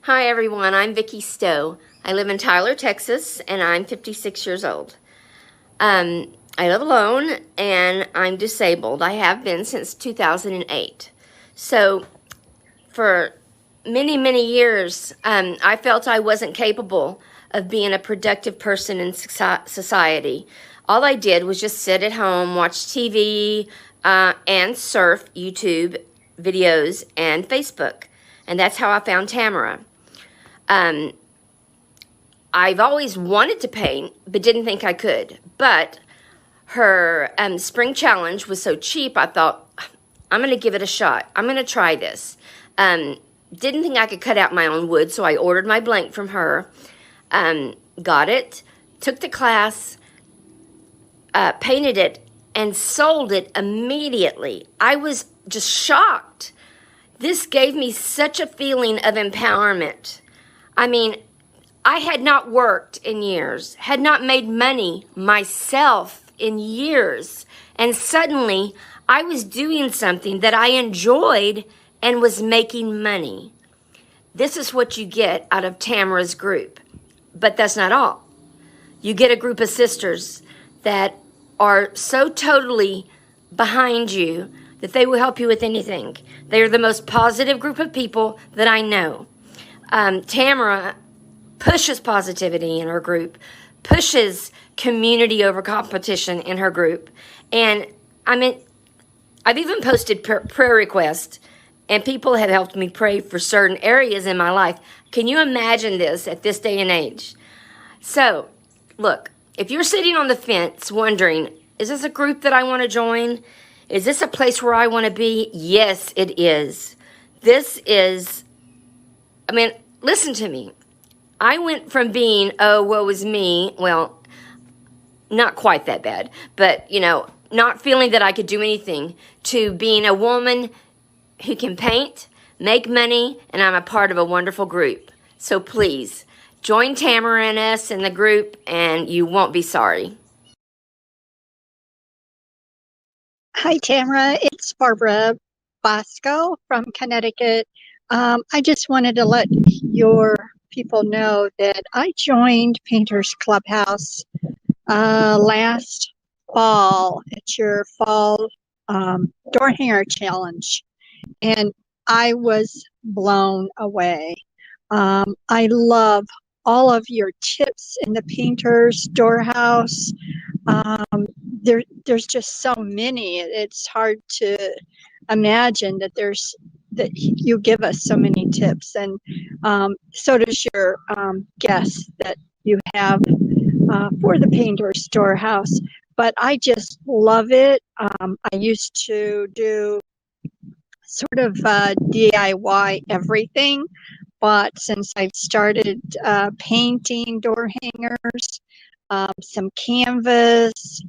Hi everyone, I'm Vicki Stowe. I live in Tyler, Texas, and I'm 56 years old. I live alone and I'm disabled. I have been since 2008. So for many, many years, I felt I wasn't capable of being a productive person in society. All I did was just sit at home, watch TV, and surf YouTube videos and Facebook. And that's how I found Tamara. Um, I've always wanted to paint, but didn't think I could. But her spring challenge was so cheap, I thought, I'm going to give it a shot. I'm going to try this. Um, didn't think I could cut out my own wood, so I ordered my blank from her, got it, took the class, painted it, and sold it immediately. I was just shocked. This gave me such a feeling of empowerment. I mean, I had not worked in years, had not made money myself in years, and suddenly I was doing something that I enjoyed and was making money. This is what you get out of Tamara's group. But that's not all. You get a group of sisters that are so totally behind you that they will help you with anything. They are the most positive group of people that I know. Tamara pushes positivity in her group, pushes community over competition in her group. And I mean, I've even posted prayer requests, and people have helped me pray for certain areas in my life. Can you imagine this at this day and age? So, look, if you're sitting on the fence wondering, is this a group that I want to join? Is this a place where I want to be? Yes, it is. This is, I mean, listen to me. I went from being, oh, woe is me, well, not quite that bad, but, not feeling that I could do anything, to being a woman who can paint, make money, and I'm a part of a wonderful group. So please, join Tamara and us in the group, and you won't be sorry. Hi, Tamara. It's Barbara Bosco from Connecticut. I just wanted to let your people know that I joined Painters Clubhouse last fall at your fall door hanger challenge, and I was blown away. I love all of your tips in the Painters Doorhouse. There's just so many. It's hard to imagine that you give us so many tips, and so does your guests that you have for the Painter Storehouse. But I just love it. I used to do sort of DIY everything, but since I've started painting door hangers, some canvas,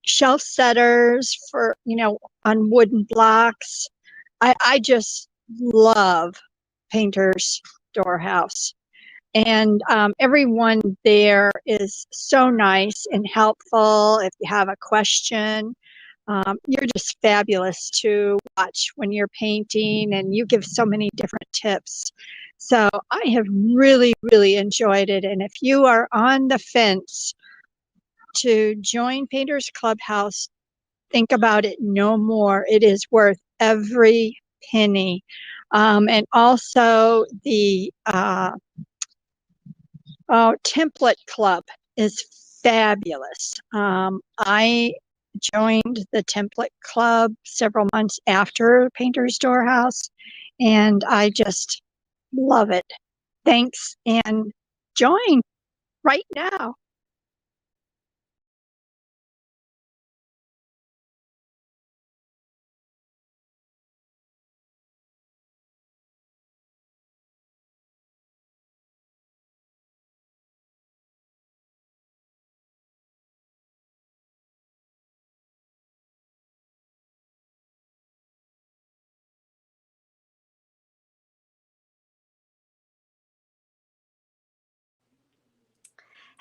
shelf setters for, on wooden blocks. I just love Painter's Doorhouse. And everyone there is so nice and helpful. If you have a question, you're just fabulous to watch when you're painting, and you give so many different tips. So I have really, really enjoyed it. And if you are on the fence to join Painters Clubhouse, think about it no more. It is worth every penny. And also the template club is fabulous. I joined the template club several months after Painter's Doorhouse, and I just love it. Thanks, and join right now.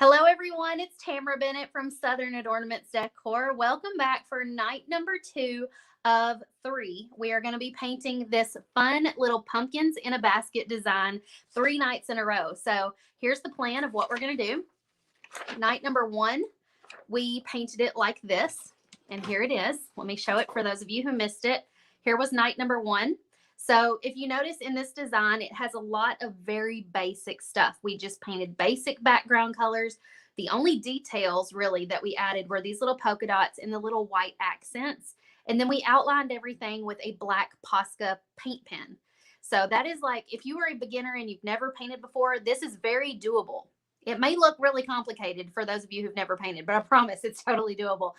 Hello, everyone. It's Tamara Bennett from Southern Adornaments Decor. Welcome back for night number 2 of 3. We are going to be painting this fun little pumpkins in a basket design 3 nights in a row. So here's the plan of what we're going to do. Night number 1, we painted it like this. And here it is. Let me show it for those of you who missed it. Here was night number 1. So if you notice in this design, it has a lot of very basic stuff. We just painted basic background colors. The only details really that we added were these little polka dots and the little white accents. And then we outlined everything with a black Posca paint pen. So that is like, if you are a beginner and you've never painted before, this is very doable. It may look really complicated for those of you who've never painted, but I promise it's totally doable.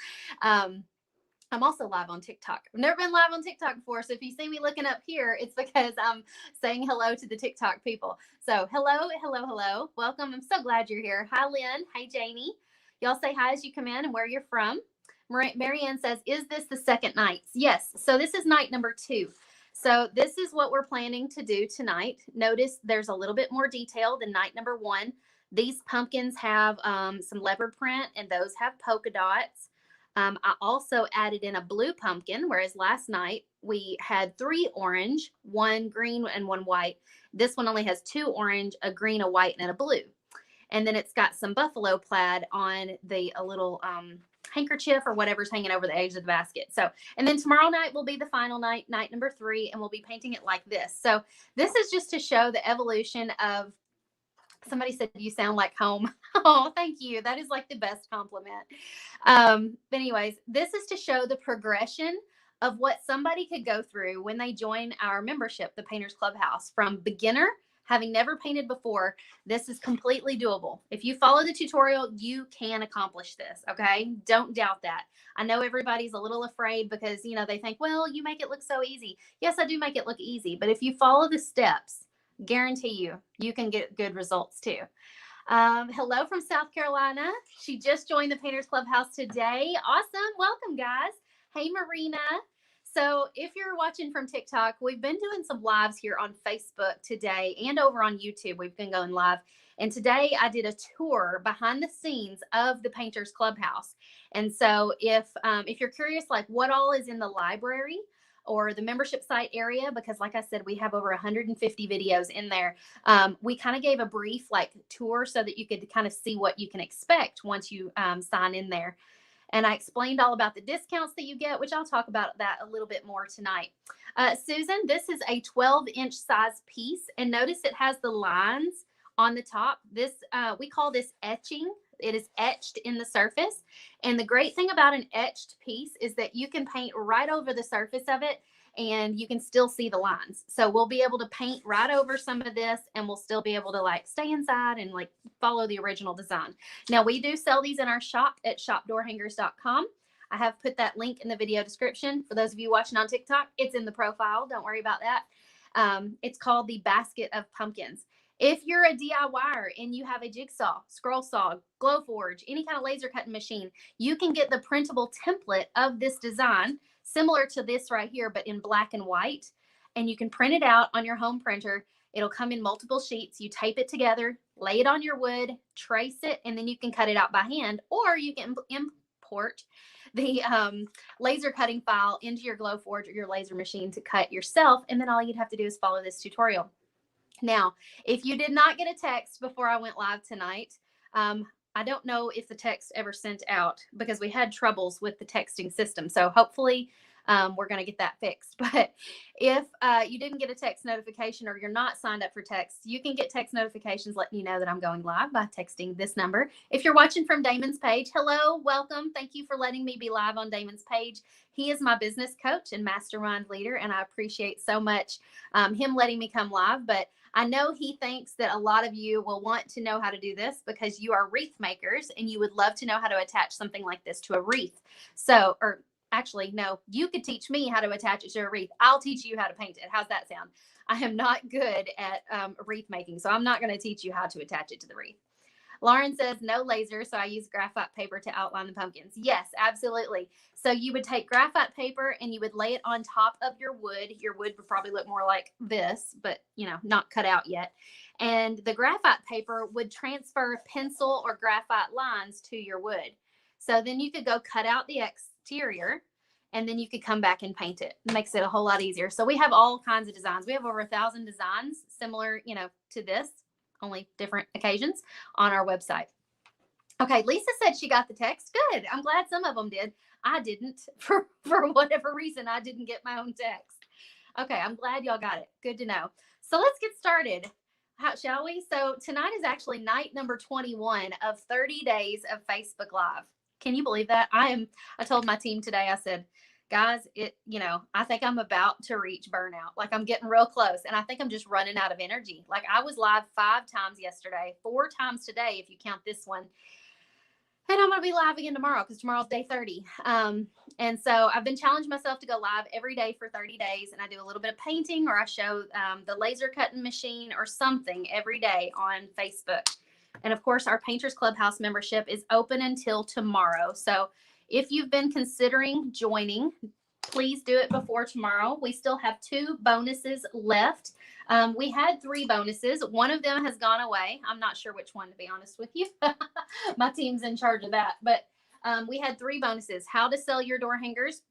I'm also live on TikTok. I've never been live on TikTok before. So if you see me looking up here, it's because I'm saying hello to the TikTok people. So hello, hello, hello. Welcome. I'm so glad you're here. Hi, Lynn. Hi, Janie. Y'all say hi as you come in and where you're from. Marianne says, is this the second night? Yes. So this is night number 2. So this is what we're planning to do tonight. Notice there's a little bit more detail than night number 1. These pumpkins have some leopard print and those have polka dots. I also added in a blue pumpkin, whereas last night we had 3 orange, 1 green, and 1 white. This one only has 2 orange, a green, a white, and a blue. And then it's got some buffalo plaid on a little handkerchief or whatever's hanging over the edge of the basket. So, and then tomorrow night will be the final night, night number 3, and we'll be painting it like this. So this is just to show the evolution of. Somebody said you sound like home. Oh, thank you. That is like the best compliment. But anyways, this is to show the progression of what somebody could go through when they join our membership, the Painters Clubhouse. From beginner, having never painted before, this is completely doable. If you follow the tutorial, you can accomplish this, okay? Don't doubt that. I know everybody's a little afraid because, you know, they think, well, you make it look so easy. Yes, I do make it look easy, but if you follow the steps, guarantee you can get good results too. Hello from South Carolina. She just joined the Painters Clubhouse today. Awesome. Welcome, guys. Hey, Marina. So if you're watching from TikTok, we've been doing some lives here on Facebook today and over on YouTube. We've been going live. And today I did a tour behind the scenes of the Painters Clubhouse. And so if you're curious, like what all is in the library, or the membership site area, because like I said, we have over 150 videos in there. We kind of gave a brief like tour so that you could kind of see what you can expect once you sign in there. And I explained all about the discounts that you get, which I'll talk about that a little bit more tonight. Susan, this is a 12-inch size piece. And notice it has the lines on the top. This we call this etching. It is etched in the surface. And the great thing about an etched piece is that you can paint right over the surface of it and you can still see the lines. So we'll be able to paint right over some of this and we'll still be able to like stay inside and like follow the original design. Now we do sell these in our shop at shopdoorhangers.com. I have put that link in the video description. For those of you watching on TikTok, it's in the profile. Don't worry about that. It's called the Basket of Pumpkins. If you're a DIYer and you have a jigsaw, scroll saw, Glowforge, any kind of laser cutting machine, you can get the printable template of this design, similar to this right here, but in black and white. And you can print it out on your home printer. It'll come in multiple sheets. You tape it together, lay it on your wood, trace it, and then you can cut it out by hand, or you can import the laser cutting file into your Glowforge or your laser machine to cut yourself. And then all you'd have to do is follow this tutorial. Now, if you did not get a text before I went live tonight, I don't know if the text ever sent out because we had troubles with the texting system. So hopefully we're going to get that fixed. But if you didn't get a text notification or you're not signed up for text, you can get text notifications letting you know that I'm going live by texting this number. If you're watching from Damon's page, hello, welcome. Thank you for letting me be live on Damon's page. He is my business coach and mastermind leader, and I appreciate so much him letting me come live. But I know he thinks that a lot of you will want to know how to do this because you are wreath makers and you would love to know how to attach something like this to a wreath. So, or actually, no, you could teach me how to attach it to a wreath. I'll teach you how to paint it. How's that sound? I am not good at wreath making, so I'm not going to teach you how to attach it to the wreath. Lauren says no laser, so I use graphite paper to outline the pumpkins. Yes, absolutely. So you would take graphite paper and you would lay it on top of your wood. Your wood would probably look more like this, but not cut out yet. And the graphite paper would transfer pencil or graphite lines to your wood. So then you could go cut out the exterior and then you could come back and paint it. It makes it a whole lot easier. So we have all kinds of designs. We have over 1,000 designs similar, to this, only different occasions on our website. Okay, Lisa said she got the text. Good. I'm glad some of them did. I didn't. For whatever reason, I didn't get my own text. Okay, I'm glad y'all got it. Good to know. So let's get started. How shall we? So tonight is actually night number 21 of 30 days of Facebook Live. Can you believe that? I told my team today, I said, guys, I think I'm about to reach burnout. Like I'm getting real close. And I think I'm just running out of energy. Like I was live 5 times yesterday, 4 times today, if you count this one. And I'm going to be live again tomorrow because tomorrow's day 30. And so I've been challenging myself to go live every day for 30 days. And I do a little bit of painting or I show the laser cutting machine or something every day on Facebook. And of course, our Painters Clubhouse membership is open until tomorrow. So if you've been considering joining, please do it before tomorrow. We still have 2 bonuses left. We had 3 bonuses. One of them has gone away. I'm not sure which one, to be honest with you. My team's in charge of that. But we had 3 bonuses: how to sell your door hangers,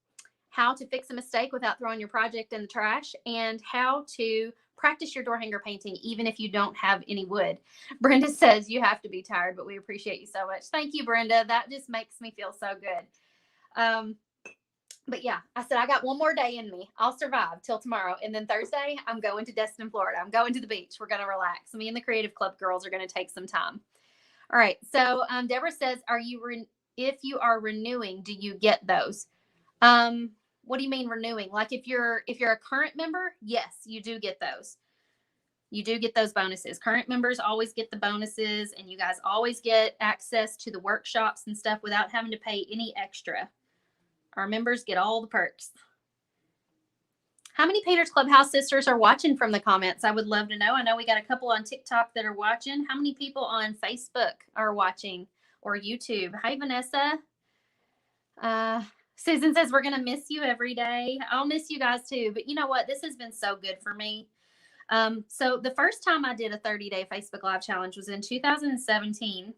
how to fix a mistake without throwing your project in the trash, and how to practice your door hanger painting even if you don't have any wood. Brenda says you have to be tired, but we appreciate you so much. Thank you, Brenda. That just makes me feel so good. But yeah, I said, I got one more day in me. I'll survive till tomorrow. And then Thursday, I'm going to Destin, Florida. I'm going to the beach. We're going to relax. Me and the Creative Club girls are going to take some time. All right. So Deborah says, if you are renewing, do you get those? What do you mean renewing? Like if you're a current member, yes, you do get those. You do get those bonuses. Current members always get the bonuses, and you guys always get access to the workshops and stuff without having to pay any extra. Our members get all the perks. How many Painters Clubhouse sisters are watching from the comments? I would love to know. I know we got a couple on TikTok that are watching. How many people on Facebook are watching, or YouTube? Hi, Vanessa. Susan says, we're going to miss you every day. I'll miss you guys too. But you know what? This has been so good for me. So the first time I did a 30-day Facebook Live challenge was in 2017.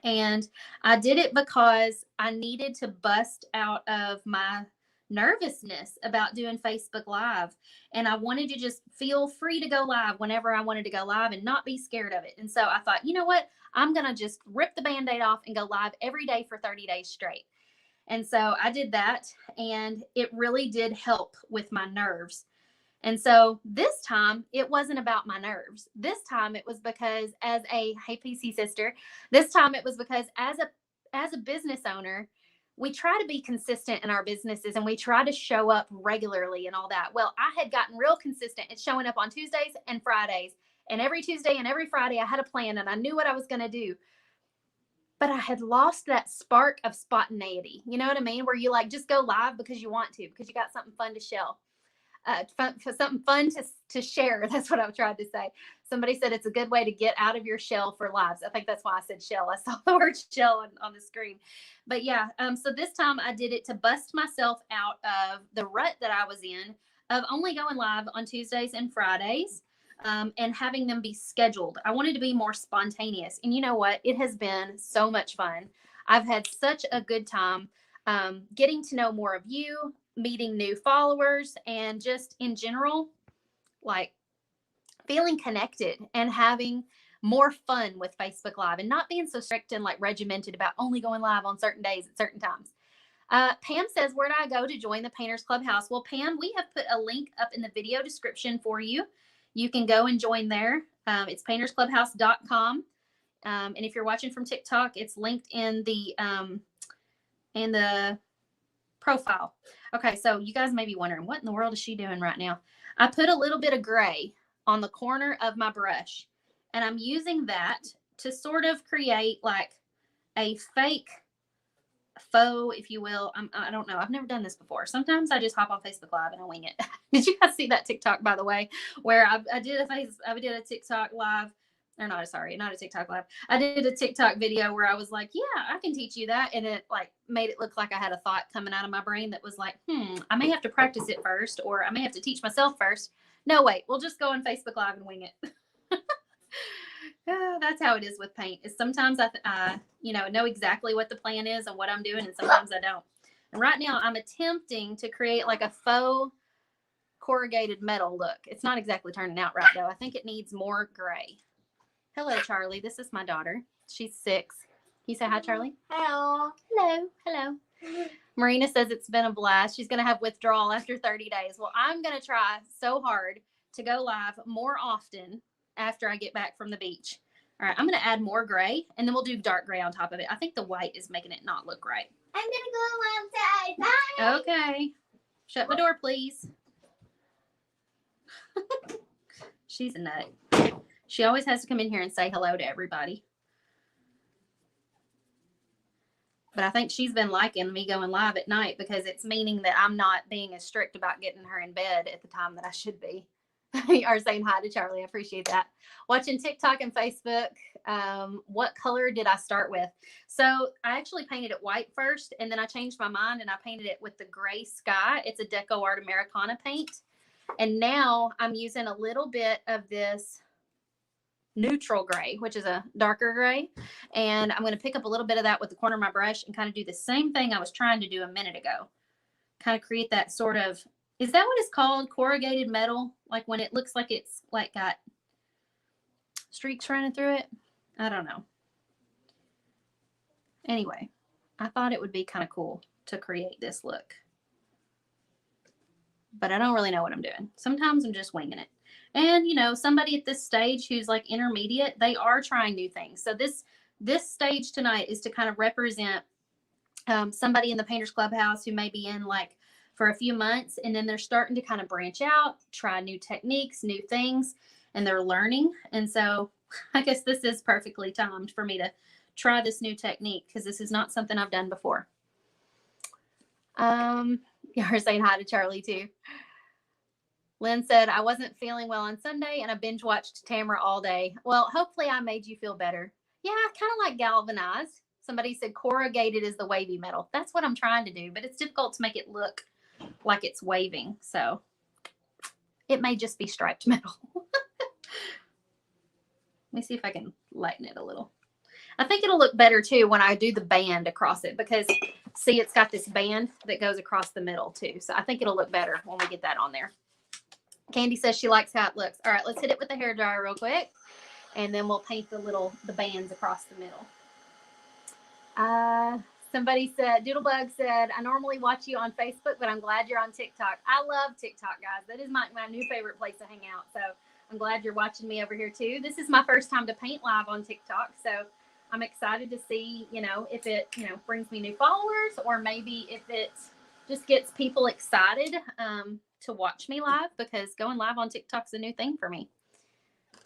And I did it because I needed to bust out of my nervousness about doing Facebook Live. And I wanted to just feel free to go live whenever I wanted to go live and not be scared of it. And so I thought, you know what? I'm going to just rip the Band-Aid off and go live every day for 30 days straight. And so I did that, and it really did help with my nerves. And so this time it wasn't about my nerves. This time it was because hey PC sister, this time it was because as a business owner, we try to be consistent in our businesses and we try to show up regularly and all that. Well, I had gotten real consistent at showing up on Tuesdays and Fridays, and every Tuesday and every Friday I had a plan and I knew what I was going to do. But I had lost that spark of spontaneity. You know what I mean? Where you like just go live because you want to, because you got something fun to share. Something fun to share. That's what I tried to say. Somebody said it's a good way to get out of your shell for lives. I think that's why I said shell. I saw the word shell on the screen. But yeah, so this time I did it to bust myself out of the rut that I was in of only going live on Tuesdays and Fridays, and having them be scheduled. I wanted to be more spontaneous. And you know what? It has been so much fun. I've had such a good time getting to know more of you, meeting new followers, and just in general, like feeling connected and having more fun with Facebook Live and not being so strict and like regimented about only going live on certain days at certain times. Pam says, where do I go to join the Painters Clubhouse? Well, Pam, we have put a link up in the video description for you. You can go and join there. It's paintersclubhouse.com. And if you're watching from TikTok, it's linked in the profile. Okay, so you guys may be wondering, what in the world is she doing right now? I put a little bit of gray on the corner of my brush, and I'm using that to sort of create like a fake faux, if you will. I don't know. I've never done this before. Sometimes I just hop on Facebook Live and I wing it. Did you guys see that TikTok, by the way, where I did a TikTok live not a TikTok live. I did a TikTok video where I was like, yeah, I can teach you that. And it like made it look like I had a thought coming out of my brain that was like, I may have to practice it first, or I may have to teach myself first. No, wait, we'll just go on Facebook Live and wing it. That's how it is with paint. Is sometimes I know exactly what the plan is and what I'm doing, and sometimes I don't. And right now I'm attempting to create like a faux corrugated metal look. It's not exactly turning out right though. I think it needs more gray. Hello, Charlie. This is my daughter. She's 6. Can you say hi, Charlie? Hello. Hello. Hello. Marina says it's been a blast. She's going to have withdrawal after 30 days. Well, I'm going to try so hard to go live more often after I get back from the beach. All right, I'm going to add more gray, and then we'll do dark gray on top of it. I think the white is making it not look right. I'm going to go outside. Bye. Okay. Shut the door, please. She's a nut. She always has to come in here and say hello to everybody. But I think she's been liking me going live at night because it's meaning that I'm not being as strict about getting her in bed at the time that I should be. You are saying hi to Charlie. I appreciate that. Watching TikTok and Facebook. What color did I start with? So I actually painted it white first, and then I changed my mind and I painted it with the gray sky. It's a Deco Art Americana paint. And now I'm using a little bit of this neutral gray, which is a darker gray. And I'm going to pick up a little bit of that with the corner of my brush and kind of do the same thing I was trying to do a minute ago. Kind of create that sort of, is that what it's called? Corrugated metal? Like when it looks like it's like got streaks running through it? I don't know. Anyway, I thought it would be kind of cool to create this look. But I don't really know what I'm doing. Sometimes I'm just winging it. And, somebody at this stage who's like intermediate, they are trying new things. So this stage tonight is to kind of represent somebody in the Painters Clubhouse who may be in like for a few months, and then they're starting to kind of branch out, try new techniques, new things, and they're learning. And so I guess this is perfectly timed for me to try this new technique because this is not something I've done before. You're saying hi to Charlie too. Lynn said, I wasn't feeling well on Sunday and I binge watched Tamara all day. Well, hopefully I made you feel better. Yeah, I kind of like galvanized. Somebody said corrugated is the wavy metal. That's what I'm trying to do, but it's difficult to make it look like it's waving. So it may just be striped metal. Let me see if I can lighten it a little. I think it'll look better too when I do the band across it because see, it's got this band that goes across the middle too. So I think it'll look better when we get that on there. Candy says she likes how it looks. All right, let's hit it with the hairdryer real quick. And then we'll paint the bands across the middle. Somebody said, Doodlebug said, I normally watch you on Facebook, but I'm glad you're on TikTok. I love TikTok, guys. That is my new favorite place to hang out. So I'm glad you're watching me over here too. This is my first time to paint live on TikTok. So I'm excited to see, if it, brings me new followers or maybe if it just gets people excited to watch me live because going live on TikTok's a new thing for me.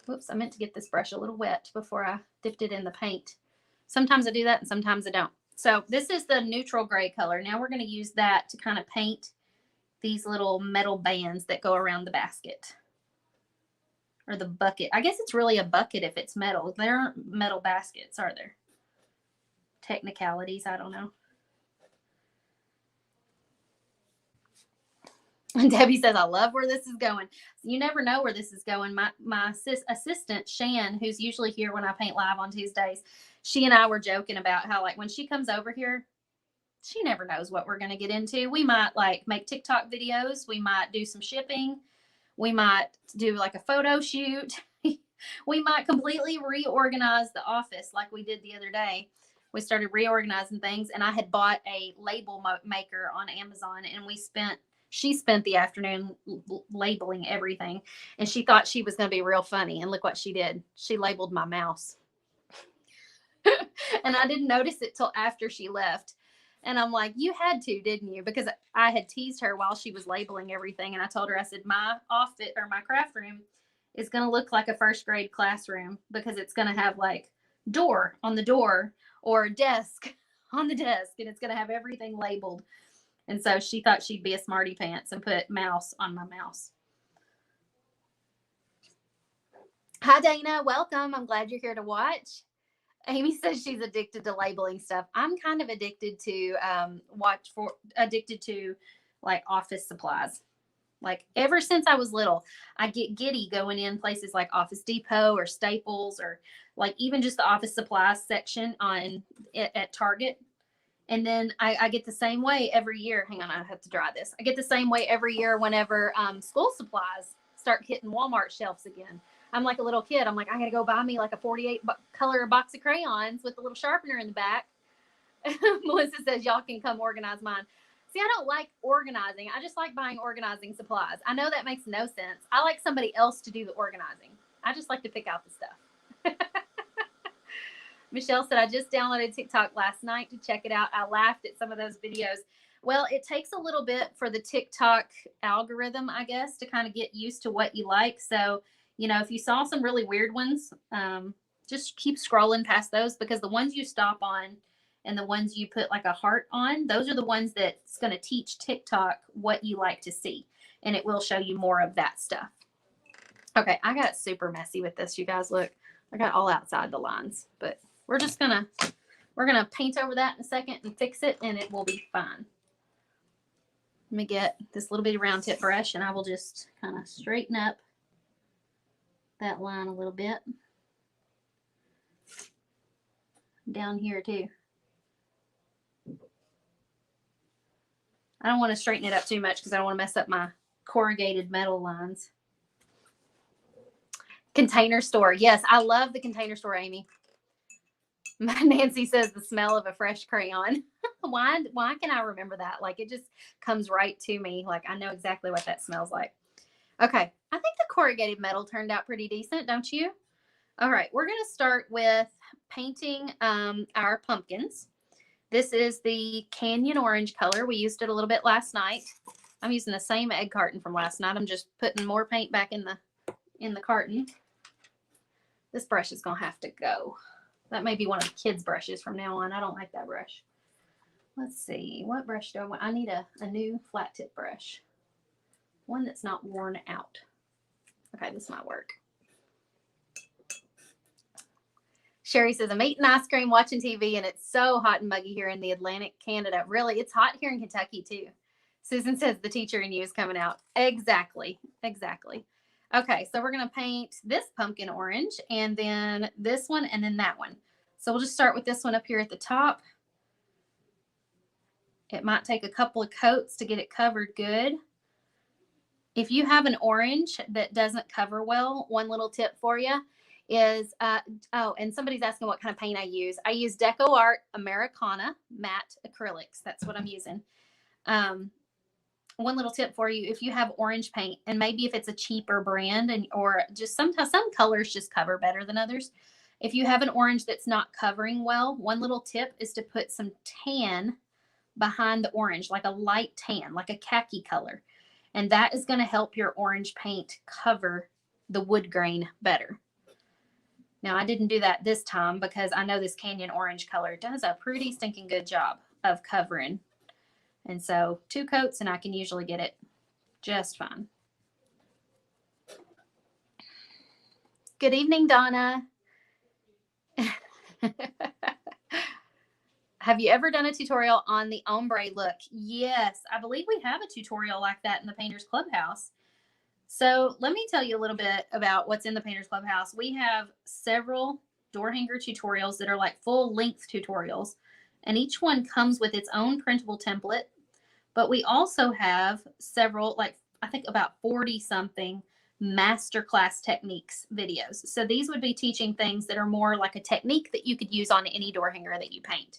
Whoops, I meant to get this brush a little wet before I dipped it in the paint. Sometimes I do that and sometimes I don't. So this is the neutral gray color. Now we're going to use that to kind of paint these little metal bands that go around the basket. Or the bucket. I guess it's really a bucket if it's metal. There aren't metal baskets, are there? Technicalities, I don't know. And Debbie says, I love where this is going. You never know where this is going. My assistant, Shan, who's usually here when I paint live on Tuesdays, she and I were joking about how, like, when she comes over here, she never knows what we're going to get into. We might, like, make TikTok videos. We might do some shipping. We might do, like, a photo shoot. We might completely reorganize the office like we did the other day. We started reorganizing things, and I had bought a label maker on Amazon, and she spent the afternoon labeling everything, and she thought she was going to be real funny. And look what she did. She labeled my mouse. And I didn't notice it till after she left. And I'm like, you had to, didn't you? Because I had teased her while she was labeling everything. And I told her, I said, my office or my craft room is going to look like a first grade classroom because it's going to have like door on the door or desk on the desk. And it's going to have everything labeled. And so she thought she'd be a smarty pants and put mouse on my mouse. Hi, Dana. Welcome. I'm glad you're here to watch. Amy says she's addicted to labeling stuff. I'm kind of addicted to addicted to like office supplies. Like ever since I was little, I get giddy going in places like Office Depot or Staples or like even just the office supplies section at Target. And then I get the same way every year. Hang on, I have to dry this. I get the same way every year whenever school supplies start hitting Walmart shelves again. I'm like a little kid. I'm like, I got to go buy me like a 48 color box of crayons with a little sharpener in the back. Melissa says, y'all can come organize mine. See, I don't like organizing. I just like buying organizing supplies. I know that makes no sense. I like somebody else to do the organizing. I just like to pick out the stuff. Michelle said, I just downloaded TikTok last night to check it out. I laughed at some of those videos. Well, it takes a little bit for the TikTok algorithm, I guess, to kind of get used to what you like. So, you know, if you saw some really weird ones, just keep scrolling past those, because the ones you stop on and the ones you put like a heart on, those are the ones that's going to teach TikTok what you like to see. And it will show you more of that stuff. Okay, I got super messy with this, you guys. Look, I got all outside the lines, but we're gonna paint over that in a second and fix it, and it will be fine. Let me get this little bitty round tip brush, and I will just kind of straighten up that line a little bit. Down here too. I don't want to straighten it up too much because I don't want to mess up my corrugated metal lines. Container Store. Yes, I love the Container Store, Amy. Nancy says the smell of a fresh crayon. Why can I remember that? Like, it just comes right to me. Like, I know exactly what that smells like. Okay. I think the corrugated metal turned out pretty decent, don't you? All right. We're going to start with painting our pumpkins. This is the Canyon Orange color. We used it a little bit last night. I'm using the same egg carton from last night. I'm just putting more paint back in the carton. This brush is going to have to go. That may be one of the kids' brushes from now on. I don't like that brush. Let's see. What brush do I want? I need a new flat tip brush. One that's not worn out. Okay, this might work. Sherry says, I'm eating ice cream, watching TV, and it's so hot and muggy here in the Atlantic Canada. Really, it's hot here in Kentucky, too. Susan says the teacher in you is coming out. Exactly. Exactly. Okay, so we're going to paint this pumpkin orange, and then this one, and then that one. So we'll just start with this one up here at the top. It might take a couple of coats to get it covered good. If you have an orange that doesn't cover well, one little tip for you is, and somebody's asking what kind of paint I use. I use Deco Art Americana matte acrylics. That's what I'm using. One little tip for you, if you have orange paint, and maybe if it's a cheaper brand, or just sometimes some colors just cover better than others. If you have an orange that's not covering well, one little tip is to put some tan behind the orange, like a light tan, like a khaki color. And that is going to help your orange paint cover the wood grain better. Now, I didn't do that this time because I know this Canyon Orange color does a pretty stinking good job of covering. And so 2 coats and I can usually get it just fine. Good evening, Donna. Have you ever done a tutorial on the ombre look? Yes, I believe we have a tutorial like that in the Painters Clubhouse. So let me tell you a little bit about what's in the Painters Clubhouse. We have several door hanger tutorials that are like full length tutorials, and each one comes with its own printable template. But we also have several, like I think about 40 something masterclass techniques videos. So these would be teaching things that are more like a technique that you could use on any door hanger that you paint.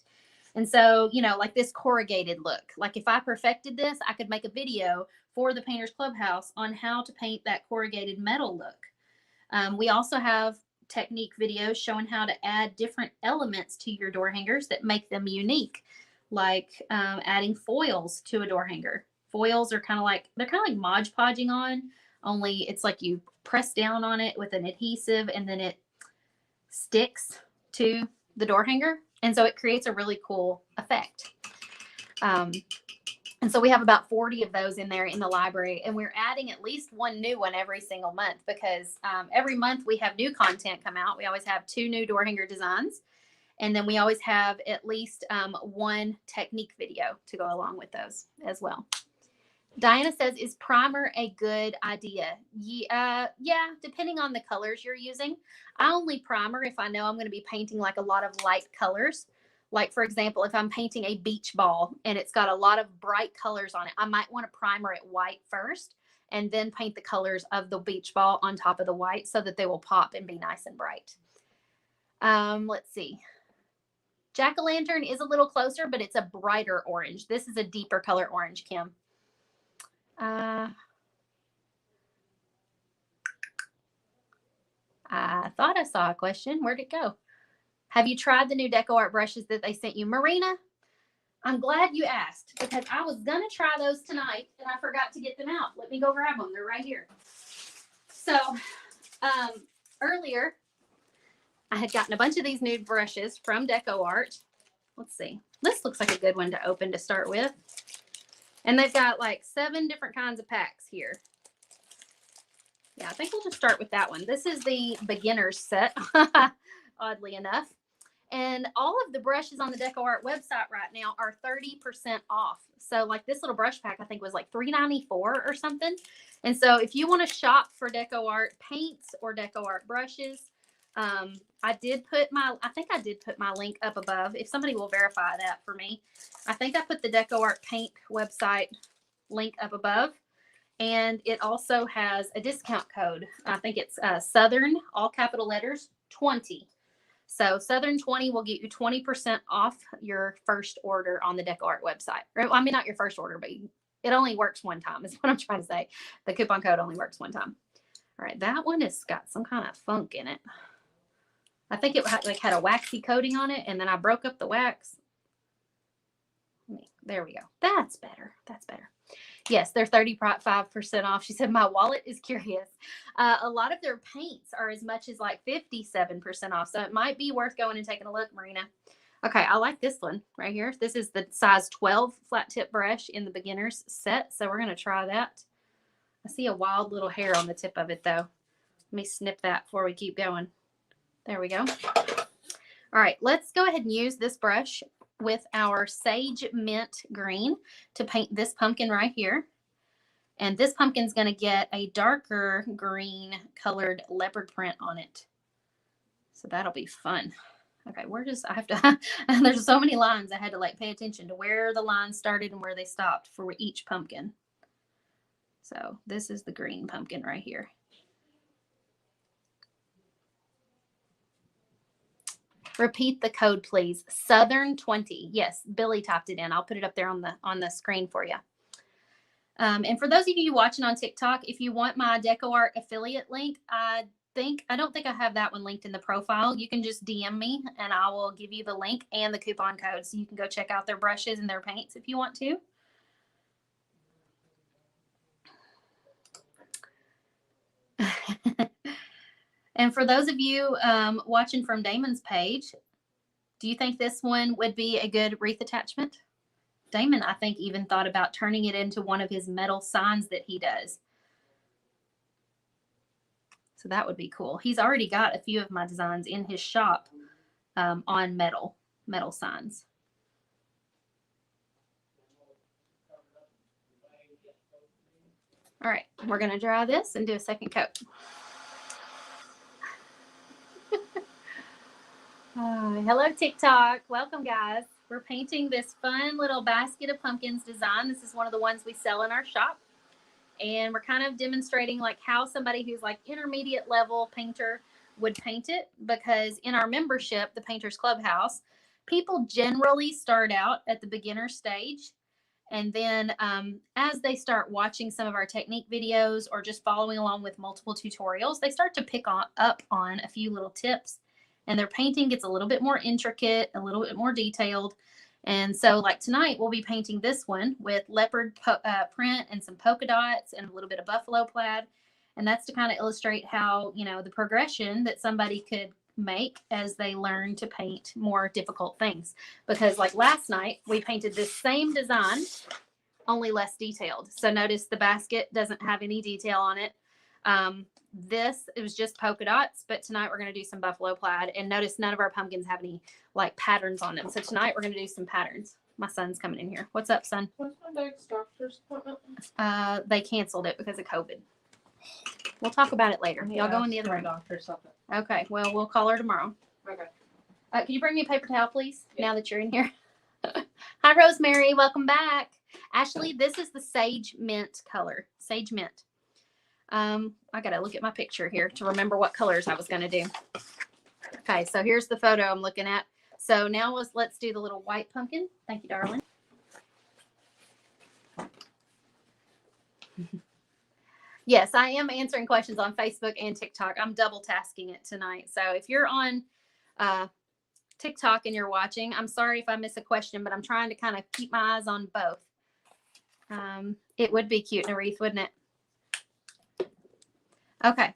And so, you know, like this corrugated look, like if I perfected this, I could make a video for the Painters Clubhouse on how to paint that corrugated metal look. We also have technique videos showing how to add different elements to your door hangers that make them unique, like adding foils to a door hanger. Foils are kind of like Mod Podging on, only it's like you press down on it with an adhesive and then it sticks to the door hanger. And so it creates a really cool effect. And so we have about 40 of those in there in the library, and we're adding at least one new one every single month because every month we have new content come out. We always have 2 new door hanger designs, and then we always have at least one technique video to go along with those as well. Diana says, is primer a good idea? Yeah, depending on the colors you're using. I only primer if I know I'm going to be painting like a lot of light colors. Like, for example, if I'm painting a beach ball and it's got a lot of bright colors on it, I might want to primer it white first and then paint the colors of the beach ball on top of the white so that they will pop and be nice and bright. Let's see. Jack-o'-lantern is a little closer, but it's a brighter orange. This is a deeper color orange, Kim. I thought I saw a question. Where'd it go? Have you tried the new Deco Art brushes that they sent you? Marina, I'm glad you asked because I was going to try those tonight and I forgot to get them out. Let me go grab them. They're right here. So earlier, I had gotten a bunch of these new brushes from Deco Art. Let's see. This looks like a good one to open to start with. And they've got like 7 different kinds of packs here. Yeah, I think we'll just start with that one. This is the beginner's set, oddly enough. And all of the brushes on the Deco Art website right now are 30% off. So like this little brush pack, I think was like $3.94 or something. And so if you want to shop for Deco Art paints or Deco Art brushes, I think I did put my link up above. If somebody will verify that for me, I think I put the Deco Art paint website link up above. And it also has a discount code. I think it's Southern, all capital letters, 20. So Southern 20 will get you 20% off your first order on the Deco Art website. Or, I mean, not your first order, but it only works one time is what I'm trying to say. The coupon code only works one time. All right, that one has got some kind of funk in it. I think it had a waxy coating on it, and then I broke up the wax. There we go. That's better. That's better. Yes, they're 35% off. She said, my wallet is curious. A lot of their paints are as much as like 57% off. So it might be worth going and taking a look, Marina. Okay, I like this one right here. This is the size 12 flat tip brush in the beginner's set. So we're going to try that. I see a wild little hair on the tip of it, though. Let me snip that before we keep going. There we go. All right, let's go ahead and use this brush with our Sage Mint Green to paint this pumpkin right here. And this pumpkin's going to get a darker green colored leopard print on it. So that'll be fun. Okay, I have to, there's so many lines I had to like pay attention to where the lines started and where they stopped for each pumpkin. So this is the green pumpkin right here. Repeat the code, please. Southern 20. Yes, Billy typed it in. I'll put it up there on the screen for you. And for those of you watching on TikTok, if you want my Deco Art affiliate link, I don't think I have that one linked in the profile. You can just DM me and I will give you the link and the coupon code so you can go check out their brushes and their paints if you want to. And for those of you watching from Damon's page, do you think this one would be a good wreath attachment? Damon, I think, even thought about turning it into one of his metal signs that he does. So that would be cool. He's already got a few of my designs in his shop on metal signs. All right, we're going to dry this and do a second coat. Hello, TikTok. Welcome, guys. We're painting this fun little basket of pumpkins design. This is one of the ones we sell in our shop. And we're kind of demonstrating like how somebody who's like intermediate level painter would paint it, because in our membership, the Painters Clubhouse, people generally start out at the beginner stage. And then as they start watching some of our technique videos or just following along with multiple tutorials, they start to pick up on a few little tips, and their painting gets a little bit more intricate, a little bit more detailed. And so like tonight, we'll be painting this one with leopard print and some polka dots and a little bit of buffalo plaid. And that's to kind of illustrate how, you know, the progression that somebody could make as they learn to paint more difficult things. Because like last night, we painted this same design only less detailed. So notice the basket doesn't have any detail on it. It was just polka dots, but tonight we're going to do some buffalo plaid. And notice none of our pumpkins have any like patterns on them. So tonight we're going to do some patterns. My son's coming in here. What's up, son? What's my next doctor's appointment? They canceled it because of COVID. We'll talk about it later. Y'all go in the other room. Doctor something. Okay. Well, we'll call her tomorrow. Okay. Can you bring me a paper towel, please? Yeah. Now that you're in here. Hi, Rosemary. Welcome back. Ashley, this is the sage mint color. Sage mint. I got to look at my picture here to remember what colors I was going to do. Okay. So here's the photo I'm looking at. So now let's do the little white pumpkin. Thank you, darling. Yes, I am answering questions on Facebook and TikTok. I'm double tasking it tonight. So if you're on TikTok and you're watching, I'm sorry if I miss a question, but I'm trying to kind of keep my eyes on both. It would be cute in a wreath, wouldn't it? Okay.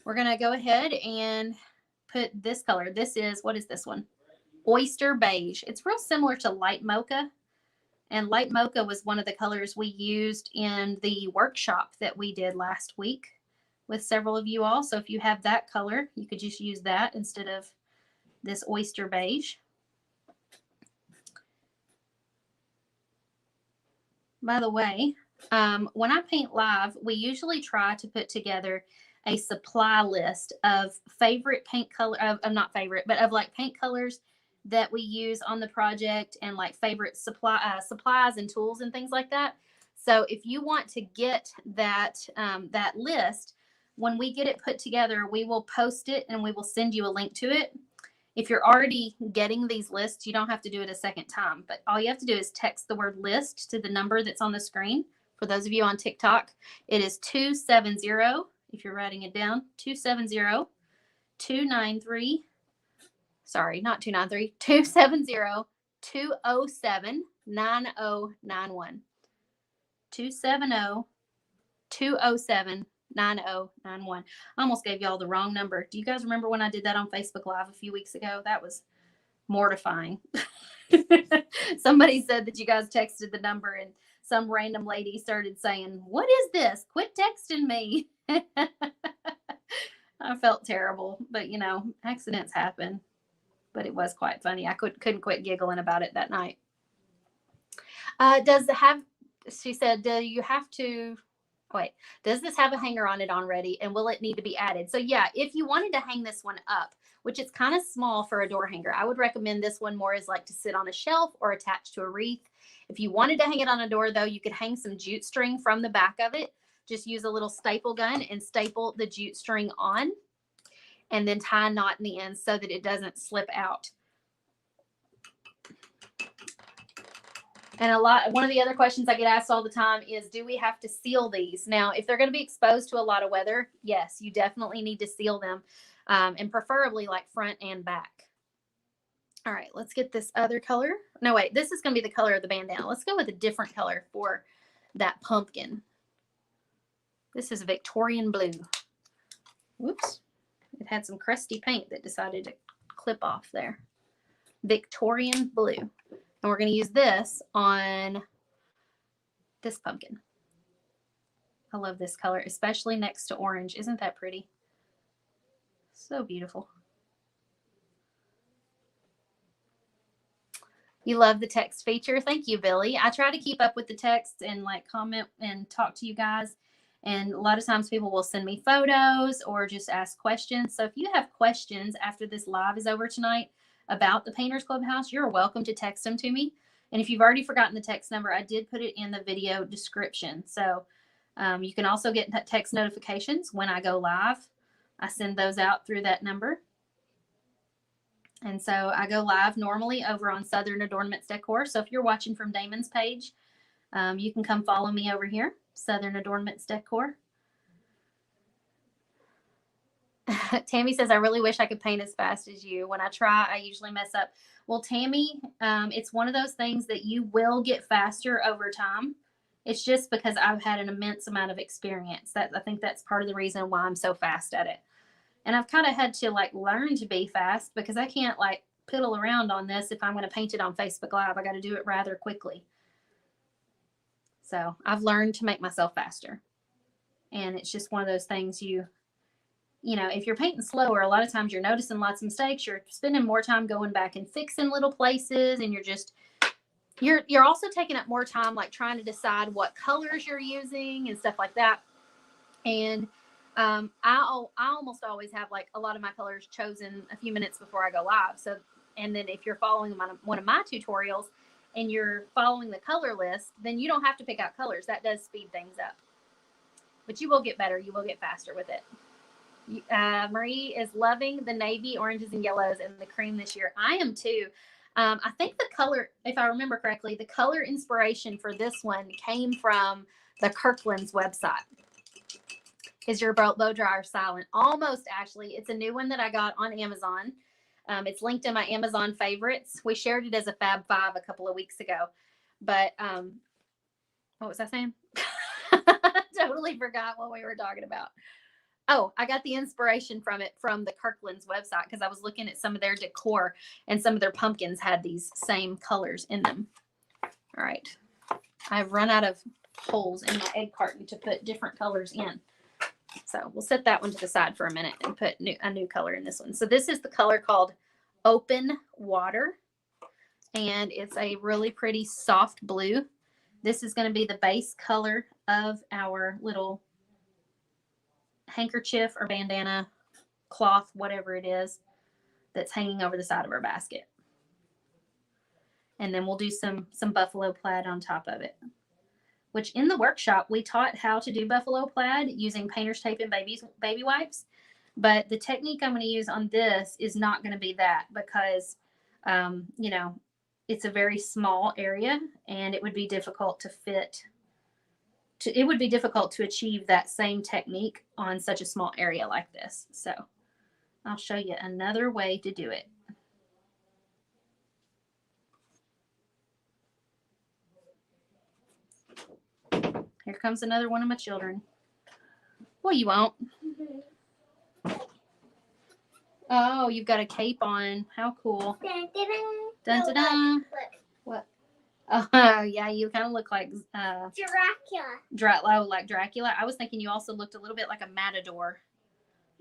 We're going to go ahead and put this color. What is this one? Oyster beige. It's real similar to light mocha. And light mocha was one of the colors we used in the workshop that we did last week with several of you all. So if you have that color, you could just use that instead of this oyster beige. By the way, when I paint live, we usually try to put together a supply list of favorite paint color, not favorite, but of like paint colors that we use on the project and like favorite supplies and tools and things like that. So if you want to get that list, when we get it put together, we will post it and we will send you a link to it. If you're already getting these lists, you don't have to do it a second time, but all you have to do is text the word list to the number that's on the screen. For those of you on TikTok, it is 270, if you're writing it down, 270-293. Sorry, not 293, 270-207-9091. 270-207-9091. I almost gave y'all the wrong number. Do you guys remember when I did that on Facebook Live a few weeks ago? That was mortifying. Somebody said that you guys texted the number and some random lady started saying, "What is this? Quit texting me." I felt terrible, but accidents happen. But it was quite funny. I couldn't quit giggling about it that night. She said, does this have a hanger on it already? And will it need to be added? So yeah, if you wanted to hang this one up, which is kind of small for a door hanger, I would recommend this one more as like to sit on a shelf or attached to a wreath. If you wanted to hang it on a door though, you could hang some jute string from the back of it. Just use a little staple gun and staple the jute string on, and then tie a knot in the end so that it doesn't slip out. And one of the other questions I get asked all the time is, do we have to seal these? Now, if they're going to be exposed to a lot of weather, yes, you definitely need to seal them, and preferably like front and back. All right, let's get this other color. No, wait, this is going to be the color of the bandana. Let's go with a different color for that pumpkin. This is Victorian blue. Whoops. It had some crusty paint that decided to clip off there. Victorian blue. And we're going to use this on this pumpkin. I love this color, especially next to orange. Isn't that pretty? So beautiful. You love the text feature. Thank you, Billy. I try to keep up with the text and like comment and talk to you guys. And a lot of times people will send me photos or just ask questions. So if you have questions after this live is over tonight about the Painters Clubhouse, you're welcome to text them to me. And if you've already forgotten the text number, I did put it in the video description. So you can also get text notifications when I go live. I send those out through that number. And so I go live normally over on Southern Adornments Decor. So if you're watching from Damon's page, you can come follow me over here, Southern Adornments Decor. Tammy says, I really wish I could paint as fast as you. When I try, I usually mess up. Well, Tammy, it's one of those things that you will get faster over time. It's just because I've had an immense amount of experience. I think that's part of the reason why I'm so fast at it. And I've kind of had to like learn to be fast because I can't like piddle around on this. If I'm going to paint it on Facebook Live, I got to do it rather quickly. So I've learned to make myself faster. And it's just one of those things you know, if you're painting slower, a lot of times you're noticing lots of mistakes. You're spending more time going back and fixing little places, and you're also taking up more time like trying to decide what colors you're using and stuff like that. And I almost always have like a lot of my colors chosen a few minutes before I go live. So, and then if you're following one of my tutorials and you're following the color list, then you don't have to pick out colors. That does speed things up. But you will get better. You will get faster with it. Marie is loving the navy, oranges, and yellows and the cream this year. I am too. I think the color, if I remember correctly, the color inspiration for this one came from the Kirkland's website. Is your blow dryer silent? Almost, Ashley. It's a new one that I got on Amazon. It's linked in my Amazon favorites. We shared it as a Fab 5 a couple of weeks ago. But what was I saying? Totally forgot what we were talking about. Oh, I got the inspiration from it from the Kirkland's website because I was looking at some of their decor and some of their pumpkins had these same colors in them. All right. I've run out of holes in my egg carton to put different colors in. So we'll set that one to the side for a minute and put a new color in this one. So this is the color called Open Water. And it's a really pretty soft blue. This is going to be the base color of our little handkerchief or bandana, cloth, whatever it is that's hanging over the side of our basket. And then we'll do some buffalo plaid on top of it, which in the workshop we taught how to do buffalo plaid using painter's tape and baby wipes. But the technique I'm going to use on this is not going to be that because, you know, it's a very small area and it would be difficult to fit. It would be difficult to achieve that same technique on such a small area like this. So I'll show you another way to do it. Here comes another one of my children. Well, you won't. Oh, you've got a cape on. How cool. Dun, dun, dun. What? Oh, yeah, you kind of look like Dracula. Like Dracula. I was thinking you also looked a little bit like a matador,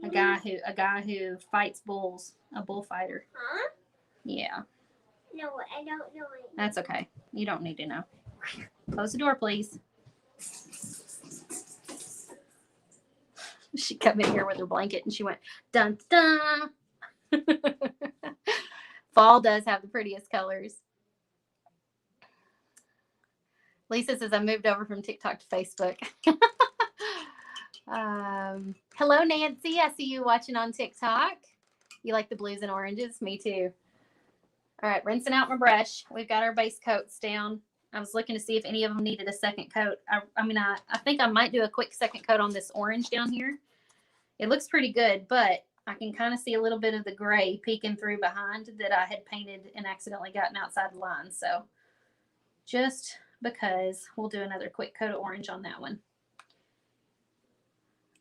a guy who fights bulls, a bullfighter. Huh? Yeah. No, I don't know it. That's okay. You don't need to know. Close the door, please. She come in here with her blanket and she went dun dun. Fall does have the prettiest colors. Lisa says I moved over from TikTok to Facebook. Hello, Nancy. I see you watching on TikTok. You like the blues and oranges? Me too. All right, rinsing out my brush. We've got our base coats down. I was looking to see if any of them needed a second coat. I think I might do a quick second coat on this orange down here. It looks pretty good, but I can kind of see a little bit of the gray peeking through behind that I had painted and accidentally gotten outside the line. So just because, we'll do another quick coat of orange on that one.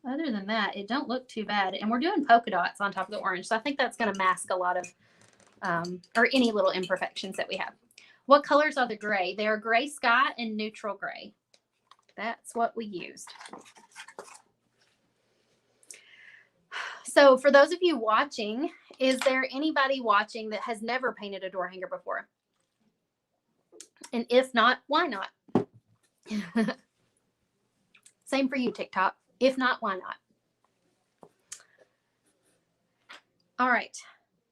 Other than that, it don't look too bad. And we're doing polka dots on top of the orange. So I think that's going to mask a lot of, or any little imperfections that we have. What colors are the gray? They are gray sky and neutral gray. That's what we used. So for those of you watching, is there anybody watching that has never painted a door hanger before? And if not, why not? Same for you, TikTok. If not, why not? All right,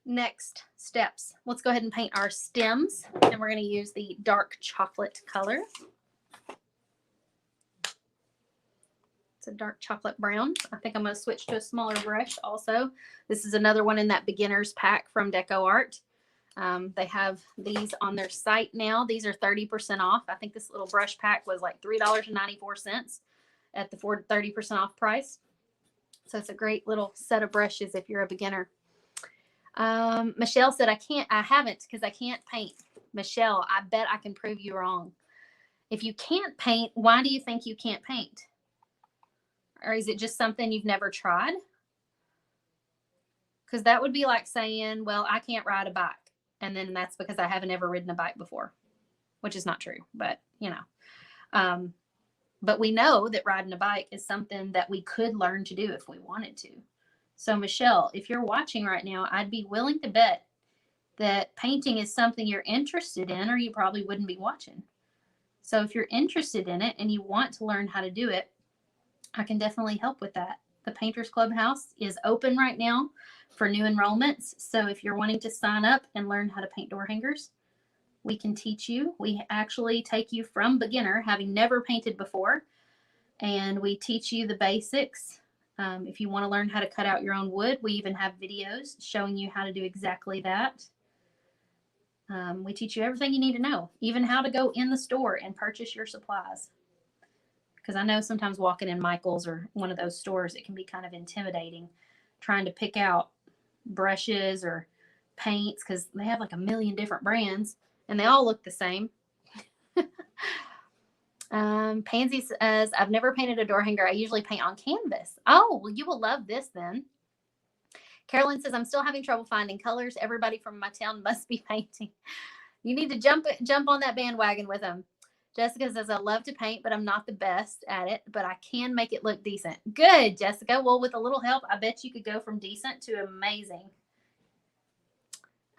next steps. Let's go ahead and paint our stems. And we're going to use the dark chocolate color. It's a dark chocolate brown. I think I'm going to switch to a smaller brush also. This is another one in that beginner's pack from Deco Art. They have these on their site now. These are 30% off. I think this little brush pack was like $3.94 at the 30% off price. So it's a great little set of brushes if you're a beginner. Michelle said, I haven't because I can't paint. Michelle, I bet I can prove you wrong. If you can't paint, why do you think you can't paint? Or is it just something you've never tried? Because that would be like saying, well, I can't ride a bike. And then that's because I haven't ever ridden a bike before, which is not true. But, you know, But we know that riding a bike is something that we could learn to do if we wanted to. So Michelle, if you're watching right now, I'd be willing to bet that painting is something you're interested in, or you probably wouldn't be watching. So if you're interested in it and you want to learn how to do it, I can definitely help with that. The Painters Clubhouse is open right now for new enrollments. So if you're wanting to sign up and learn how to paint door hangers, we can teach you. We actually take you from beginner, having never painted before, and we teach you the basics. If you want to learn how to cut out your own wood, we even have videos showing you how to do exactly that. We teach you everything you need to know, even how to go in the store and purchase your supplies. Because I know sometimes walking in Michael's or one of those stores, it can be kind of intimidating trying to pick out brushes or paints because they have like a million different brands and they all look the same. Pansy says, I've never painted a door hanger. I usually paint on canvas. Oh, well, you will love this then. Carolyn says, I'm still having trouble finding colors. Everybody from my town must be painting. You need to jump on that bandwagon with them. Jessica says, I love to paint, but I'm not the best at it, but I can make it look decent. Good, Jessica. Well, with a little help, I bet you could go from decent to amazing.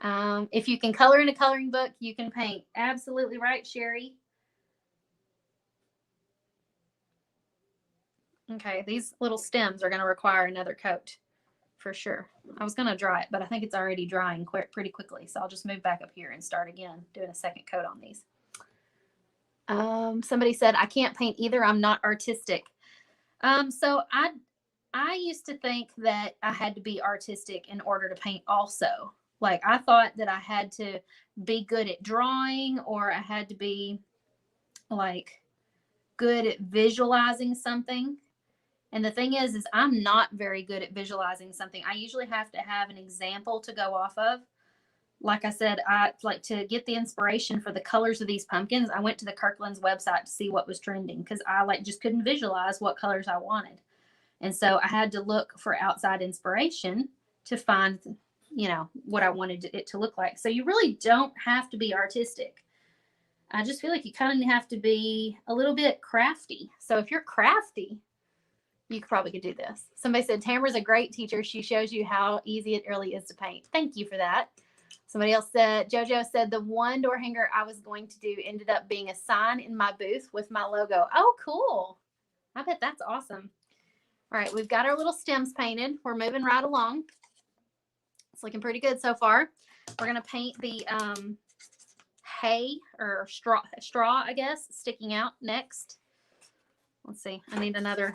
If you can color in a coloring book, you can paint. Absolutely right, Sherry. Okay, these little stems are going to require another coat for sure. I was going to dry it, but I think it's already drying pretty quickly. So I'll just move back up here and start again doing a second coat on these. Somebody said, I can't paint either. I'm not artistic. So I used to think that I had to be artistic in order to paint also. Like I thought that I had to be good at drawing or I had to be like good at visualizing something. And the thing is I'm not very good at visualizing something. I usually have to have an example to go off of. Like I said, I like to get the inspiration for the colors of these pumpkins. I went to the Kirkland's website to see what was trending because I just couldn't visualize what colors I wanted. And so I had to look for outside inspiration to find, what I wanted it to look like. So you really don't have to be artistic. I just feel like you kind of have to be a little bit crafty. So if you're crafty, you probably could do this. Somebody said, Tamara's a great teacher. She shows you how easy it really is to paint. Thank you for that. Somebody else said, JoJo said, the one door hanger I was going to do ended up being a sign in my booth with my logo. Oh, cool. I bet that's awesome. All right, we've got our little stems painted. We're moving right along. It's looking pretty good so far. We're going to paint the hay or straw, I guess, sticking out next. Let's see. I need another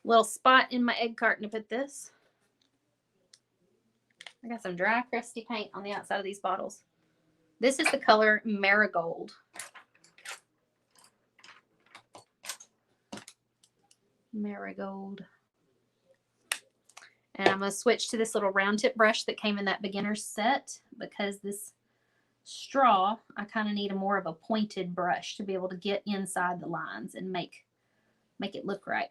little spot in my egg carton to put this. I got some dry, crusty paint on the outside of these bottles. This is the color Marigold. Marigold. And I'm going to switch to this little round tip brush that came in that beginner's set because this straw, I kind of need more of a pointed brush to be able to get inside the lines and make it look right.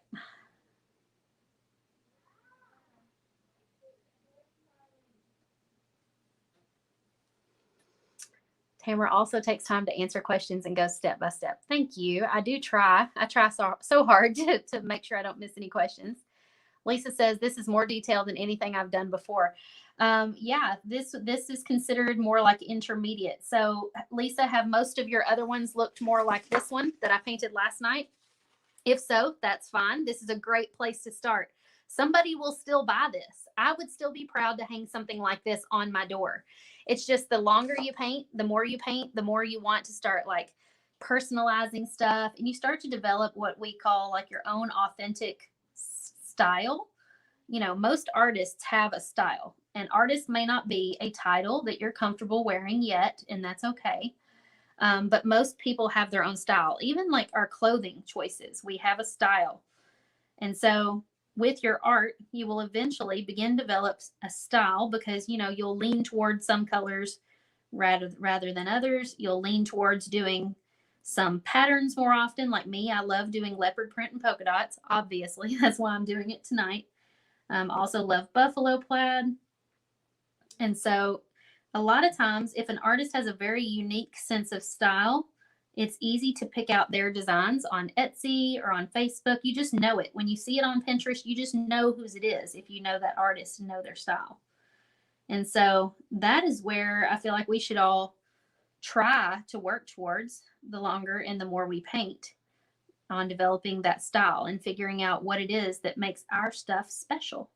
Tamara also takes time to answer questions and goes step by step. Thank you. I do try. I try so hard to make sure I don't miss any questions. Lisa says, this is more detailed than anything I've done before. Yeah, this is considered more like intermediate. So Lisa, have most of your other ones looked more like this one that I painted last night? If so, that's fine. This is a great place to start. Somebody will still buy this. I would still be proud to hang something like this on my door. It's just the longer you paint, the more you paint, the more you want to start like personalizing stuff. And you start to develop what we call like your own authentic style. Most artists have a style. And artist may not be a title that you're comfortable wearing yet, and that's okay. But most people have their own style. Even like our clothing choices, we have a style. And so with your art, you will eventually begin to develop a style because, you'll lean towards some colors rather than others. You'll lean towards doing some patterns more often. Like me, I love doing leopard print and polka dots. Obviously, that's why I'm doing it tonight. Also love buffalo plaid. And so a lot of times, if an artist has a very unique sense of style, It's easy to pick out their designs on Etsy or on Facebook. You just know it. When you see it on Pinterest, you just know whose it is if you know that artist and know their style. And so that is where I feel like we should all try to work towards the longer and the more we paint, on developing that style and figuring out what it is that makes our stuff special.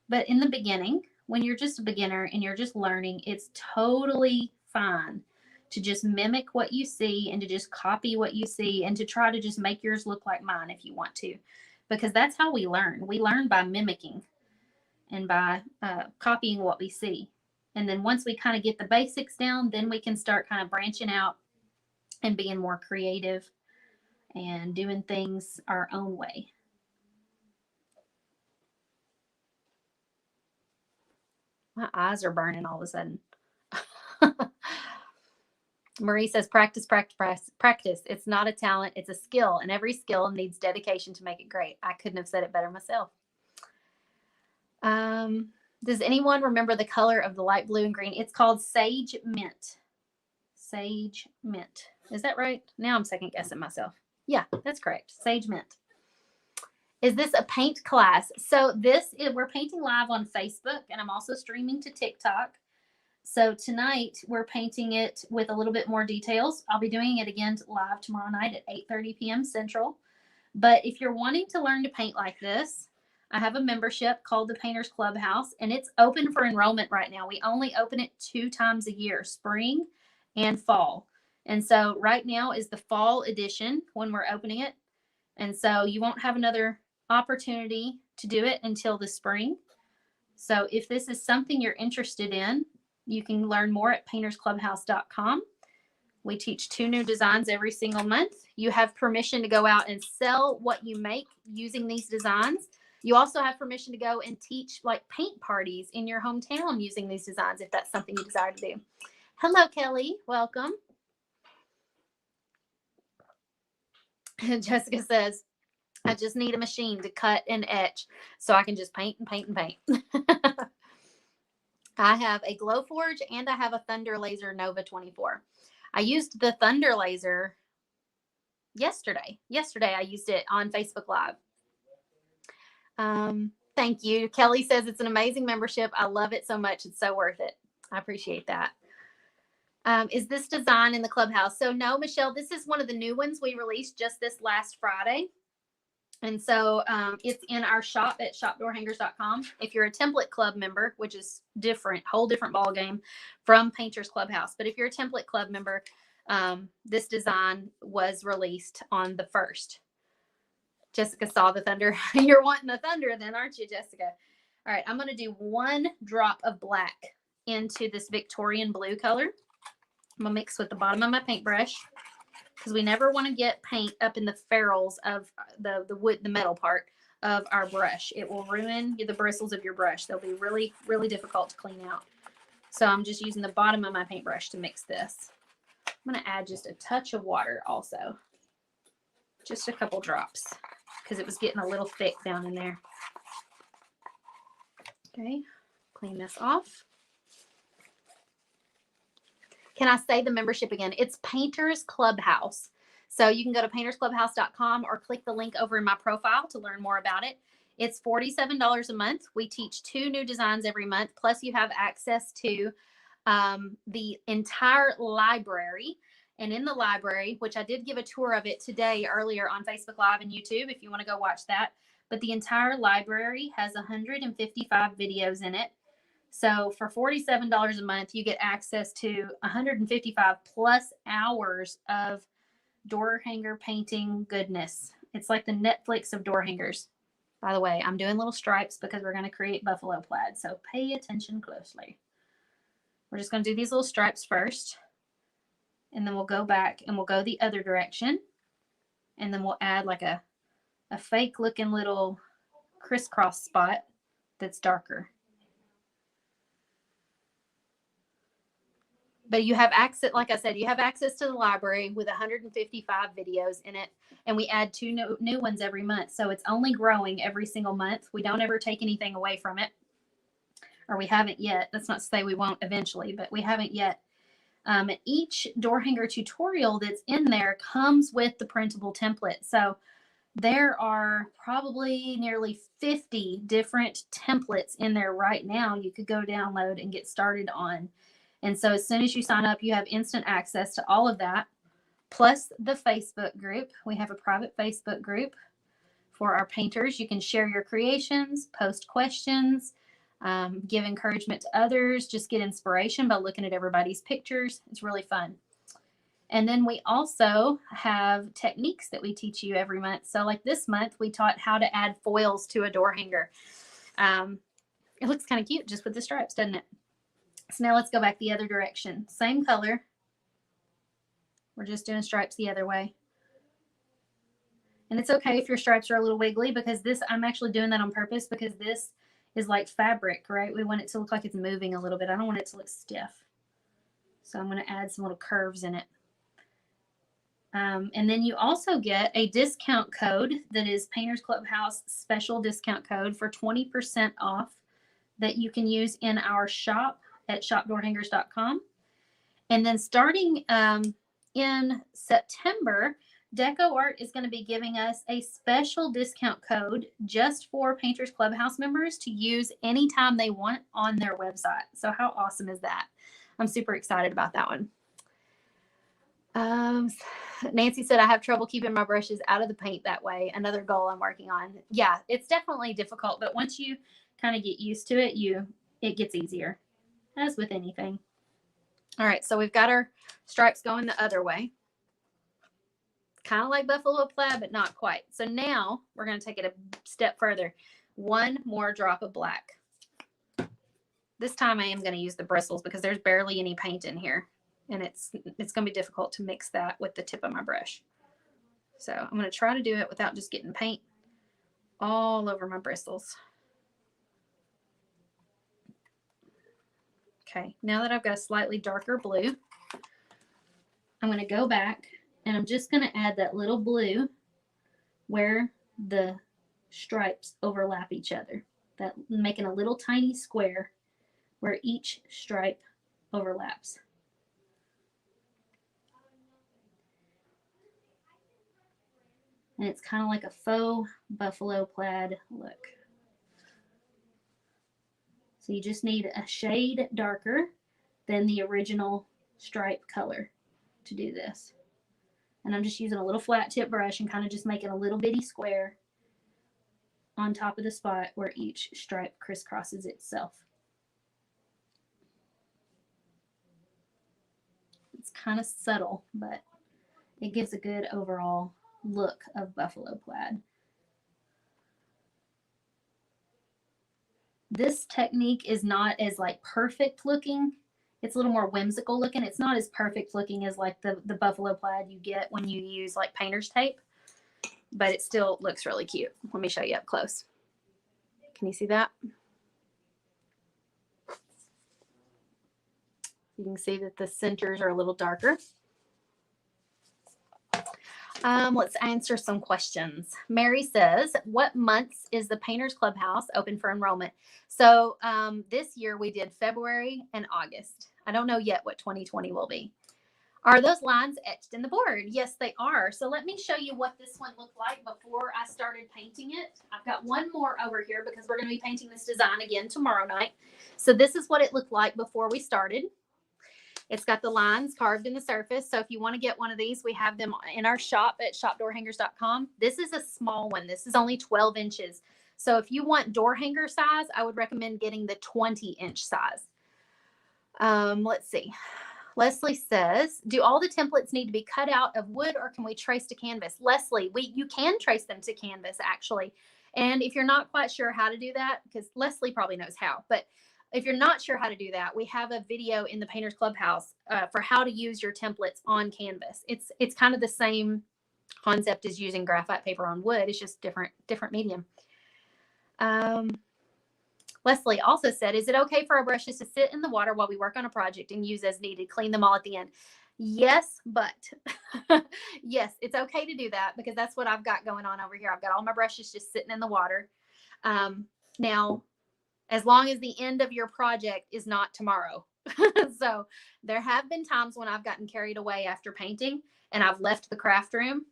But in the beginning, when you're just a beginner and you're just learning, it's totally fine to just mimic what you see and to just copy what you see and to try to just make yours look like mine if you want to, because that's how we learn. We learn by mimicking and by copying what we see. And then once we kind of get the basics down, then we can start kind of branching out and being more creative and doing things our own way. My eyes are burning all of a sudden. Marie says, practice, practice, practice, practice. It's not a talent, it's a skill, and every skill needs dedication to make it great. I couldn't have said it better myself. Does anyone remember the color of the light blue and green? It's called Sage Mint. Sage Mint. Is that right? Now I'm second guessing myself. Yeah, that's correct. Sage Mint. Is this a paint class? So we're painting live on Facebook, and I'm also streaming to TikTok. So tonight we're painting it with a little bit more details. I'll be doing it again live tomorrow night at 8:30 p.m. Central. But if you're wanting to learn to paint like this, I have a membership called the Painters Clubhouse, and it's open for enrollment right now. We only open it 2 times a year, spring and fall. And so right now is the fall edition when we're opening it. And so you won't have another opportunity to do it until the spring. So if this is something you're interested in, you can learn more at paintersclubhouse.com. We teach 2 new designs every single month. You have permission to go out and sell what you make using these designs. You also have permission to go and teach like paint parties in your hometown using these designs if that's something you desire to do. Hello, Kelly. Welcome. Jessica says, I just need a machine to cut and etch so I can just paint and paint and paint. I have a Glowforge and I have a Thunder Laser Nova 24. I used the Thunder Laser yesterday. Yesterday I used it on Facebook Live. Thank you. Kelly says it's an amazing membership. I love it so much. It's so worth it. I appreciate that. Is this design in the clubhouse? So no, Michelle, this is one of the new ones we released just this last Friday. And so it's in our shop at shopdoorhangers.com. If you're a template club member, which is different, whole different ball game from Painters Clubhouse. But if you're a template club member, this design was released on the 1st. Jessica saw the thunder. You're wanting the thunder then, aren't you, Jessica? All right, I'm going to do 1 drop of black into this Victorian blue color. I'm going to mix with the bottom of my paintbrush because we never want to get paint up in the ferrules of the wood, the metal part of our brush. It will ruin the bristles of your brush. They'll be really, really difficult to clean out. So I'm just using the bottom of my paintbrush to mix this. I'm going to add just a touch of water also. Just a couple drops because it was getting a little thick down in there. Okay, clean this off. Can I say the membership again? It's Painters Clubhouse. So you can go to paintersclubhouse.com or click the link over in my profile to learn more about it. It's $47 a month. We teach 2 new designs every month. Plus you have access to the entire library. And in the library, which I did give a tour of it today earlier on Facebook Live and YouTube, if you want to go watch that. But the entire library has 155 videos in it. So for $47 a month, you get access to 155 plus hours of door hanger painting goodness. It's like the Netflix of door hangers. By the way, I'm doing little stripes because we're going to create buffalo plaid. So pay attention closely. We're just going to do these little stripes first. And then we'll go back and we'll go the other direction. And then we'll add like a fake looking little crisscross spot that's darker. But you have access, like I said, you have access to the library with 155 videos in it. And we add 2 new ones every month. So it's only growing every single month. We don't ever take anything away from it. Or we haven't yet. That's not to say we won't eventually, but we haven't yet. And each door hanger tutorial that's in there comes with the printable template. So there are probably nearly 50 different templates in there right now you could go download and get started on. And so as soon as you sign up, you have instant access to all of that, plus the Facebook group. We have a private Facebook group for our painters. You can share your creations, post questions, give encouragement to others, just get inspiration by looking at everybody's pictures. It's really fun. And then we also have techniques that we teach you every month. So like this month, we taught how to add foils to a door hanger. It looks kind of cute just with the stripes, doesn't it? So now let's go back the other direction. Same color. We're just doing stripes the other way. And it's okay if your stripes are a little wiggly, because this, I'm actually doing that on purpose because this is like fabric, right? We want it to look like it's moving a little bit. I don't want it to look stiff. So I'm going to add some little curves in it. And then you also get a discount code that is Painters Clubhouse special discount code for 20% off that you can use in our shop at shopdoorhangers.com. And then starting in September, Deco Art is going to be giving us a special discount code just for Painters Clubhouse members to use anytime they want on their website. So how awesome is that? I'm super excited about that one. Nancy said, I have trouble keeping my brushes out of the paint that way. Another goal I'm working on. Yeah, it's definitely difficult, but once you kind of get used to it, it gets easier, as with anything. All right, so we've got our stripes going the other way. Kind of like buffalo plaid, but not quite. So now we're going to take it a step further. One more drop of black. This time I am going to use the bristles because there's barely any paint in here. And it's going to be difficult to mix that with the tip of my brush. So I'm going to try to do it without just getting paint all over my bristles. Okay, now that I've got a slightly darker blue, I'm going to go back and I'm just going to add that little blue where the stripes overlap each other. That making a little tiny square where each stripe overlaps. And it's kind of like a faux buffalo plaid look. So you just need a shade darker than the original stripe color to do this. And I'm just using a little flat tip brush and kind of just making a little bitty square on top of the spot where each stripe crisscrosses itself. It's kind of subtle, but it gives a good overall look of buffalo plaid. This technique is not as like perfect looking. It's a little more whimsical looking. It's not as perfect looking as like the buffalo plaid you get when you use like painter's tape, but it still looks really cute. Let me show you up close. Can you see that? You can see that the centers are a little darker. Let's answer some questions. Mary says, what months is the Painters Clubhouse open for enrollment? So this year we did February and August. I don't know yet what 2020 will be. Are those lines etched in the board? Yes, they are. So let me show you what this one looked like before I started painting it. I've got one more over here because we're going to be painting this design again tomorrow night. So this is what it looked like before we started. It's got the lines carved in the surface. So if you want to get one of these, we have them in our shop at shopdoorhangers.com. This is a small one. This is only 12 inches. So if you want door hanger size, I would recommend getting the 20-inch size. Let's see. Leslie says, do all the templates need to be cut out of wood or can we trace to canvas? Leslie, you can trace them to canvas actually. And if you're not quite sure how to do that, because Leslie probably knows how, but if you're not sure how to do that, we have a video in the Painters Clubhouse for how to use your templates on canvas. It's kind of the same concept as using graphite paper on wood. It's just different medium. Leslie also said, is it okay for our brushes to sit in the water while we work on a project and use as needed, clean them all at the end? Yes, but yes, it's okay to do that because that's what I've got going on over here. I've got all my brushes just sitting in the water. Now, as long as the end of your project is not tomorrow, So there have been times when I've gotten carried away after painting and I've left the craft room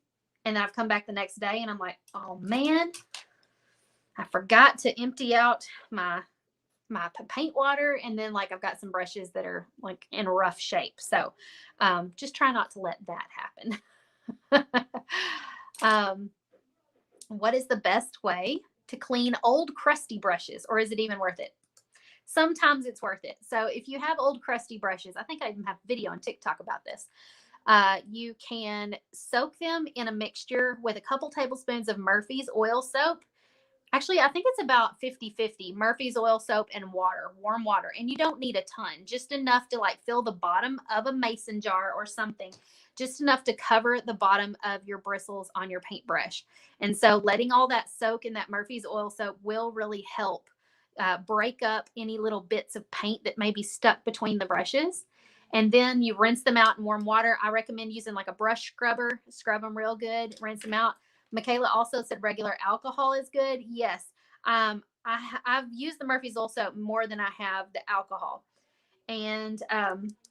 and then I've come back the next day and I'm like, oh man, I forgot to empty out my paint water. And then like I've got some brushes that are like in rough shape. So just try not to let that happen. What is the best way to clean old crusty brushes, or is it even worth it? Sometimes it's worth it. So if you have old crusty brushes, I think I even have a video on TikTok about this. You can soak them in a mixture with a couple tablespoons of Murphy's oil soap. Actually, I think it's about 50-50 Murphy's oil soap and water, warm water. And you don't need a ton, just enough to like fill the bottom of a mason jar or something, just enough to cover the bottom of your bristles on your paintbrush. And so letting all that soak in that Murphy's oil soap will really help break up any little bits of paint that may be stuck between the brushes. And then you rinse them out in warm water. I recommend using like a brush scrubber, scrub them real good, rinse them out. Michaela also said regular alcohol is good. Yes. I've used the Murphy's oil soap more than I have the alcohol. And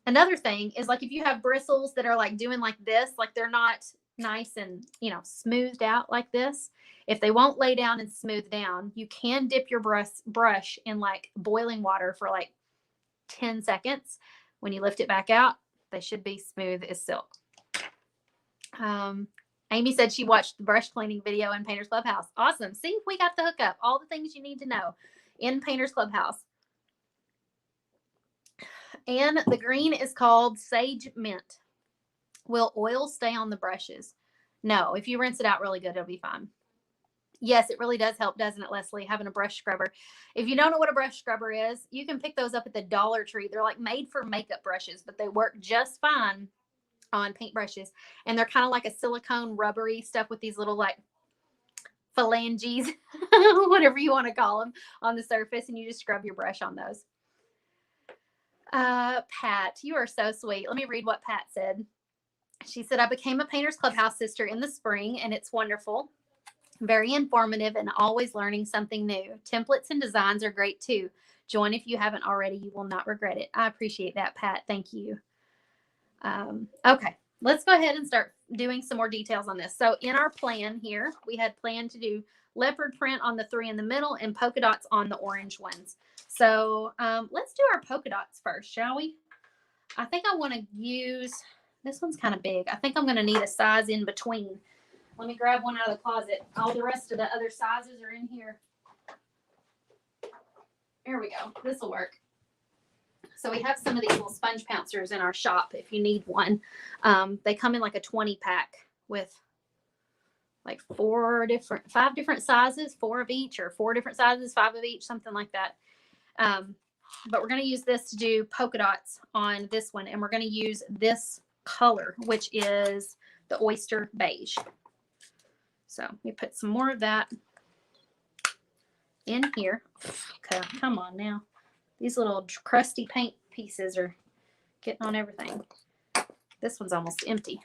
another thing is like if you have bristles that are like doing like this, like they're not nice and, smoothed out like this. If they won't lay down and smooth down, you can dip your brush in like boiling water for like 10 seconds. When you lift it back out, they should be smooth as silk. Amy said she watched the brush cleaning video in Painter's Clubhouse. Awesome. See, we got the hookup. All the things you need to know in Painter's Clubhouse. And the green is called Sage Mint. Will oil stay on the brushes? No. If you rinse it out really good, it'll be fine. Yes, it really does help, doesn't it, Leslie, having a brush scrubber. If you don't know what a brush scrubber is, you can pick those up at the Dollar Tree. They're like made for makeup brushes, but they work just fine on paint brushes. And they're kind of like a silicone rubbery stuff with these little like phalanges, whatever you want to call them, on the surface. And you just scrub your brush on those. Pat, you are so sweet. Let me read what Pat said. She said, I became a Painter's Clubhouse sister in the spring, and it's wonderful. Very informative and always learning something new. Templates and designs are great too. Join if you haven't already. You will not regret it. I appreciate that, Pat. Thank you. Okay, let's go ahead and start doing some more details on this. So in our plan here, we had planned to do leopard print on the 3 in the middle and polka dots on the orange ones. So let's do our polka dots first, shall we? I think I want to use, this one's kind of big. I think I'm going to need a size in between. Let me grab one out of the closet. All the rest of the other sizes are in here. Here we go. This will work. So we have some of these little sponge pouncers in our shop if you need one. They come in like a 20 pack with like 5 different sizes, 4 of each, or 4 different sizes, 5 of each, something like that. But we're going to use this to do polka dots on this one. And we're going to use this color, which is the oyster beige. So we put some more of that in here. Okay, come on now. These little crusty paint pieces are getting on everything. This one's almost empty.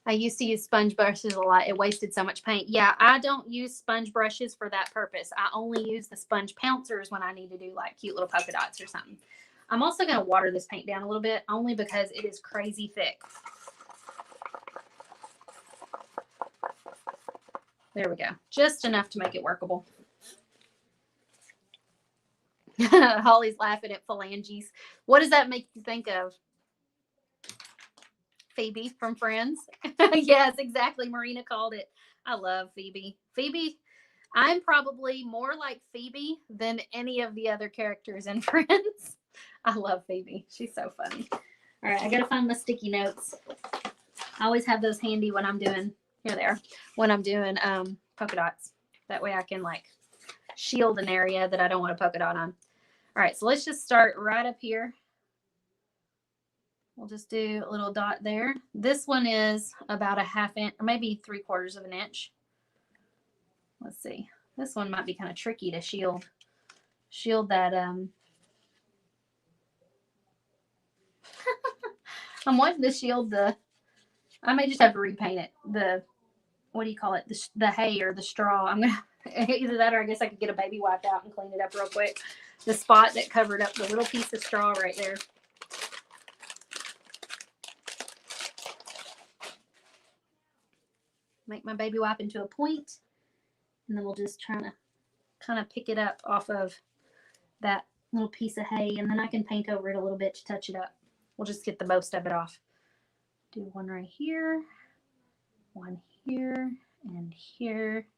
I used to use sponge brushes a lot. It wasted so much paint. Yeah, I don't use sponge brushes for that purpose. I only use the sponge pouncers when I need to do like cute little polka dots or something. I'm also going to water this paint down a little bit, only because it is crazy thick. There we go. Just enough to make it workable. Holly's laughing at phalanges. What does that make you think of? Phoebe from Friends. Yes, exactly. Marina called it. I love Phoebe. Phoebe, I'm probably more like Phoebe than any of the other characters in Friends. I love Phoebe. She's so funny. All right, I got to find my sticky notes. I always have those handy when I'm doing, here they are, when I'm doing polka dots. That way I can like shield an area that I don't want a polka dot on. All right, so let's just start right up here. We'll just do a little dot there. This one is about a 1/2 inch, or maybe 3/4 of an inch. Let's see. This one might be kind of tricky to shield that. I'm wanting to shield I may just have to repaint it. What do you call it? The hay or the straw. I'm going to Either that or I guess I could get a baby wipe out and clean it up real quick. The spot that covered up the little piece of straw right there. Make my baby wipe into a point, and then we'll just try to kind of pick it up off of that little piece of hay, and then I can paint over it a little bit to touch it up. We'll just get the most of it off. Do one right here, one here, and here,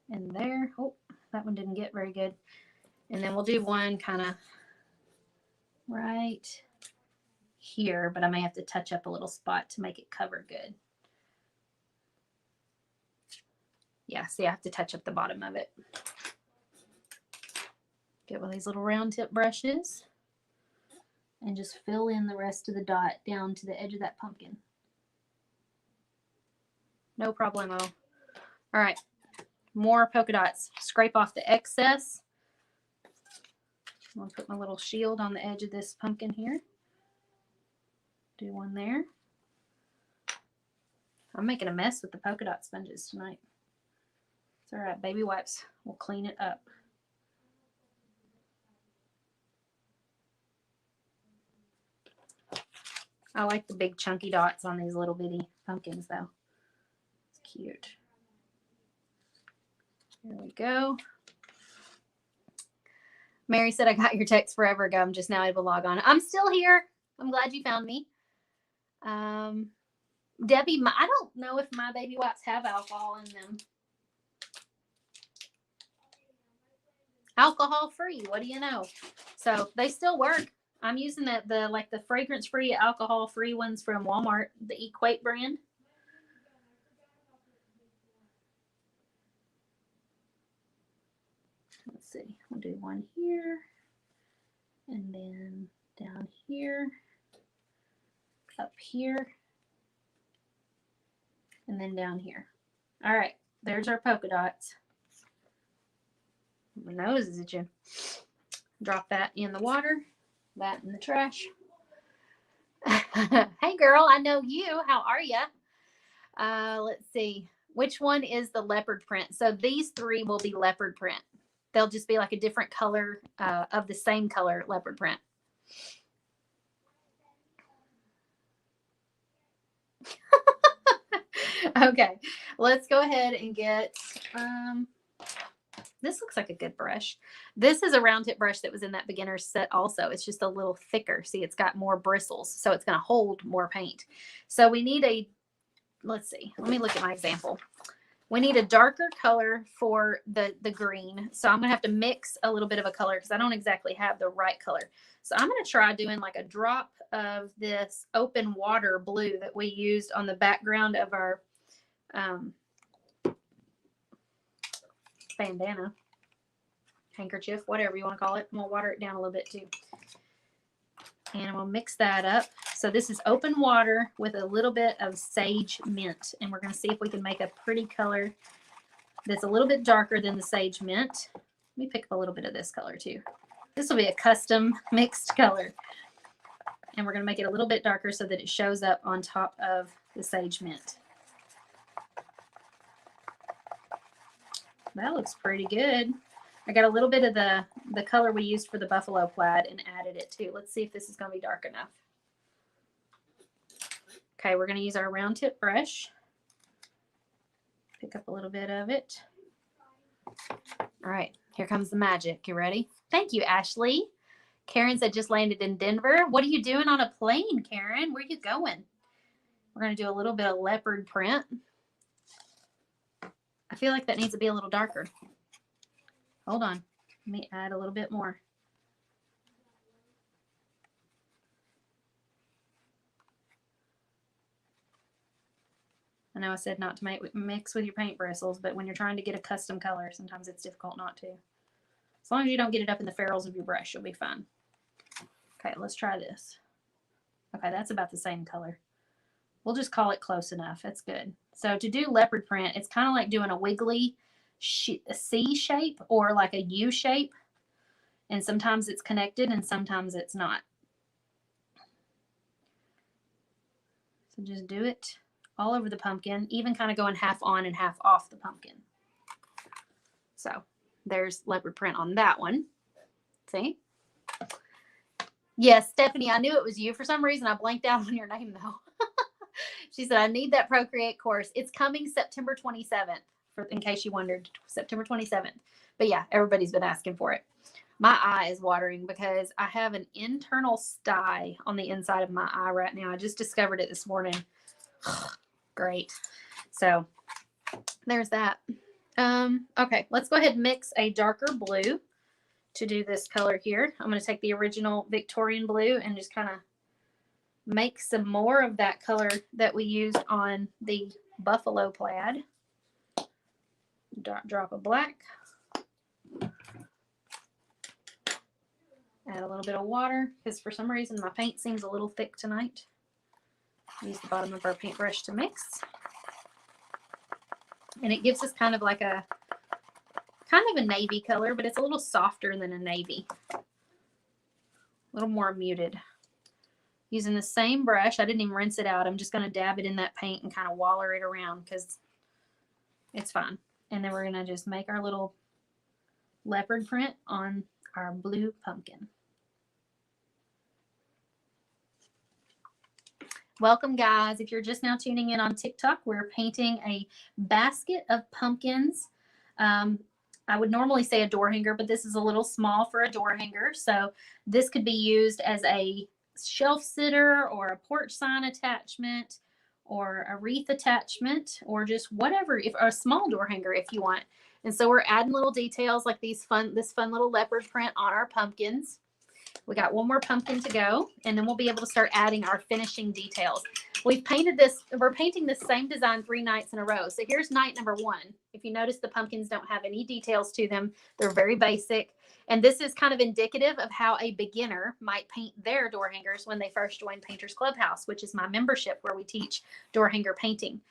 and there. Oh, that one didn't get very good. And then we'll do one kind of right here, but I may have to touch up a little spot to make it cover good. Yeah, see, I have to touch up the bottom of it. Get one of these little round tip brushes and just fill in the rest of the dot down to the edge of that pumpkin. No problemo. All right, more polka dots. Scrape off the excess. I'm going to put my little shield on the edge of this pumpkin here. Do one there. I'm making a mess with the polka dot sponges tonight. It's all right. Baby wipes will clean it up. I like the big chunky dots on these little bitty pumpkins though. It's cute. There we go. Mary said, I got your text forever ago. I'm just now able to log on. I'm still here. I'm glad you found me. Debbie, I don't know if my baby wipes have alcohol in them. Alcohol free. What do you know? So they still work. I'm using the fragrance free, alcohol free ones from Walmart, the Equate brand. Let's see. We'll do one here, and then down here, up here, and then down here. All right, there's our polka dots. My nose is itching. Drop that in the water, that in the trash. Hey girl, I know you. How are you? Let's see. Which one is the leopard print? So these three will be leopard print. They'll just be like a different color of the same color leopard print. Okay, let's go ahead and get, this looks like a good brush. This is a round tip brush that was in that beginner's set also. It's just a little thicker. See, it's got more bristles, so it's going to hold more paint. So we need a, let's see, let me look at my example. We need a darker color for the green. So I'm going to have to mix a little bit of a color because I don't exactly have the right color. So I'm going to try doing like a drop of this open water blue that we used on the background of our bandana, handkerchief, whatever you want to call it. I'm going to water it down a little bit too. And I'm going to mix that up. So this is open water with a little bit of sage mint. And we're going to see if we can make a pretty color that's a little bit darker than the sage mint. Let me pick up a little bit of this color too. This will be a custom mixed color. And we're going to make it a little bit darker so that it shows up on top of the sage mint. That looks pretty good. I got a little bit of the color we used for the buffalo plaid and added it too. Let's see if this is going to be dark enough. Okay, we're going to use our round tip brush. Pick up a little bit of it. All right, here comes the magic. You ready? Thank you, Ashley. Karen said just landed in Denver. What are you doing on a plane, Karen? Where are you going? We're going to do a little bit of leopard print. I feel like that needs to be a little darker. Hold on. Let me add a little bit more. I know I said not to mix with your paint bristles, but when you're trying to get a custom color, sometimes it's difficult not to. As long as you don't get it up in the ferrules of your brush, you'll be fine. Okay, let's try this. Okay, that's about the same color. We'll just call it close enough. That's good. So to do leopard print, it's kind of like doing a wiggly C shape or like a U shape. And sometimes it's connected and sometimes it's not. So just do it all over the pumpkin, even kind of going half on and half off the pumpkin. So there's leopard print on that one. See? Yes, Stephanie, I knew it was you. For some reason, I blanked out on your name, though. She said, I need that Procreate course. It's coming September 27th, in case you wondered, September 27th. But yeah, everybody's been asking for it. My eye is watering because I have an internal sty on the inside of my eye right now. I just discovered it this morning. Great. So there's that. Okay, let's go ahead and mix a darker blue to do this color here. I'm going to take the original Victorian blue and just kind of make some more of that color that we used on the buffalo plaid. Drop of black. Add a little bit of water because for some reason my paint seems a little thick tonight. Use the bottom of our paintbrush to mix. And it gives us kind of a navy color, but it's a little softer than a navy. A little more muted. Using the same brush, I didn't even rinse it out. I'm just going to dab it in that paint and kind of waller it around because it's fine. And then we're going to just make our little leopard print on our blue pumpkin. Welcome, guys. If you're just now tuning in on TikTok, we're painting a basket of pumpkins. I would normally say a door hanger, but this is a little small for a door hanger. So this could be used as a shelf sitter or a porch sign attachment or a wreath attachment or just whatever, or a small door hanger if you want. And so we're adding little details like this fun little leopard print on our pumpkins. We got one more pumpkin to go, and then we'll be able to start adding our finishing details. We've painted this, we're painting the same design 3 nights in a row. So here's night number 1. If you notice, the pumpkins don't have any details to them. They're very basic. And this is kind of indicative of how a beginner might paint their door hangers when they first join Painters Clubhouse, which is my membership where we teach door hanger painting.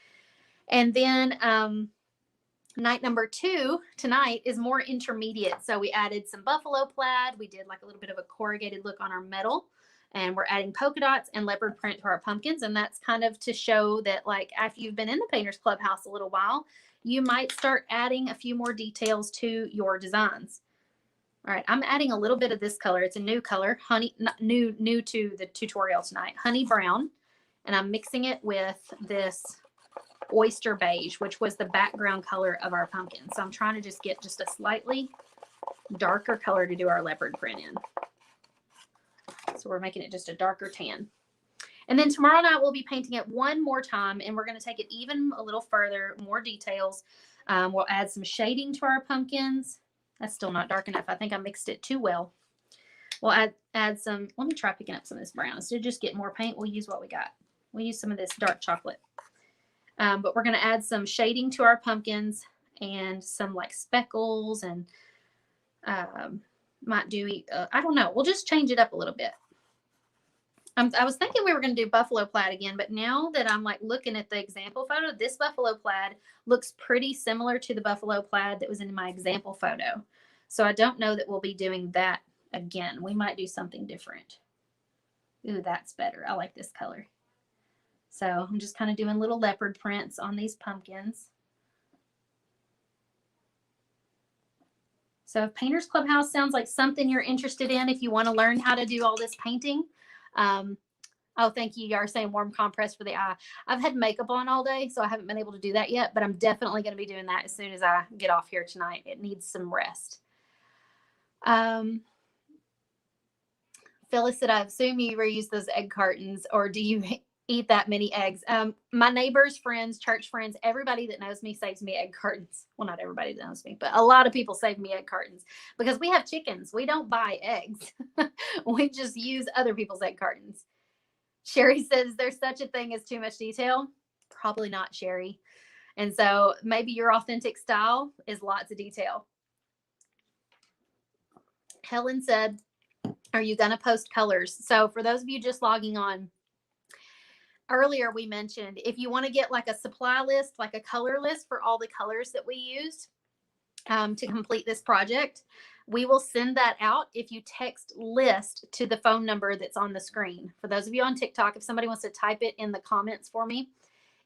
And then night number 2 tonight is more intermediate. So we added some buffalo plaid. We did like a little bit of a corrugated look on our metal, and we're adding polka dots and leopard print to our pumpkins. And that's kind of to show that, like, after you've been in the Painters Clubhouse a little while, you might start adding a few more details to your designs. All right, I'm adding a little bit of this color. It's a new color, honey, new to the tutorial tonight, honey brown. And I'm mixing it with this oyster beige, which was the background color of our pumpkin. So I'm trying to just get just a slightly darker color to do our leopard print in. So we're making it just a darker tan. And then tomorrow night we'll be painting it one more time, and we're going to take it even a little further, more details. We'll add some shading to our pumpkins. That's still not dark enough. I think I mixed it too well. We'll add some, let me try picking up some of this brown. Instead of just get more paint, we'll use what we got. We'll use some of this dark chocolate. But we're going to add some shading to our pumpkins and some like speckles and might do, I don't know. We'll just change it up a little bit. I was thinking we were going to do buffalo plaid again, but now that I'm like looking at the example photo, this buffalo plaid looks pretty similar to the buffalo plaid that was in my example photo. So I don't know that we'll be doing that again. We might do something different. Ooh, that's better. I like this color. So I'm just kind of doing little leopard prints on these pumpkins. So if Painters Clubhouse sounds like something you're interested in, if you want to learn how to do all this painting, oh, thank you. You are saying warm compress for the eye. I've had makeup on all day, so I haven't been able to do that yet, but I'm definitely going to be doing that as soon as I get off here tonight. It needs some rest. Phyllis said, I assume you reuse those egg cartons, or do you eat that many eggs? My neighbors, friends, church friends, everybody that knows me saves me egg cartons. Well, not everybody that knows me, but a lot of people save me egg cartons because we have chickens. We don't buy eggs. We just use other people's egg cartons. Sherry says, there's such a thing as too much detail. Probably not, Sherry. And so maybe your authentic style is lots of detail. Helen said, are you going to post colors? So for those of you just logging on, earlier we mentioned if you want to get like a supply list, like a color list for all the colors that we used to complete this project, we will send that out if you text list to the phone number that's on the screen. For those of you on TikTok, if somebody wants to type it in the comments for me,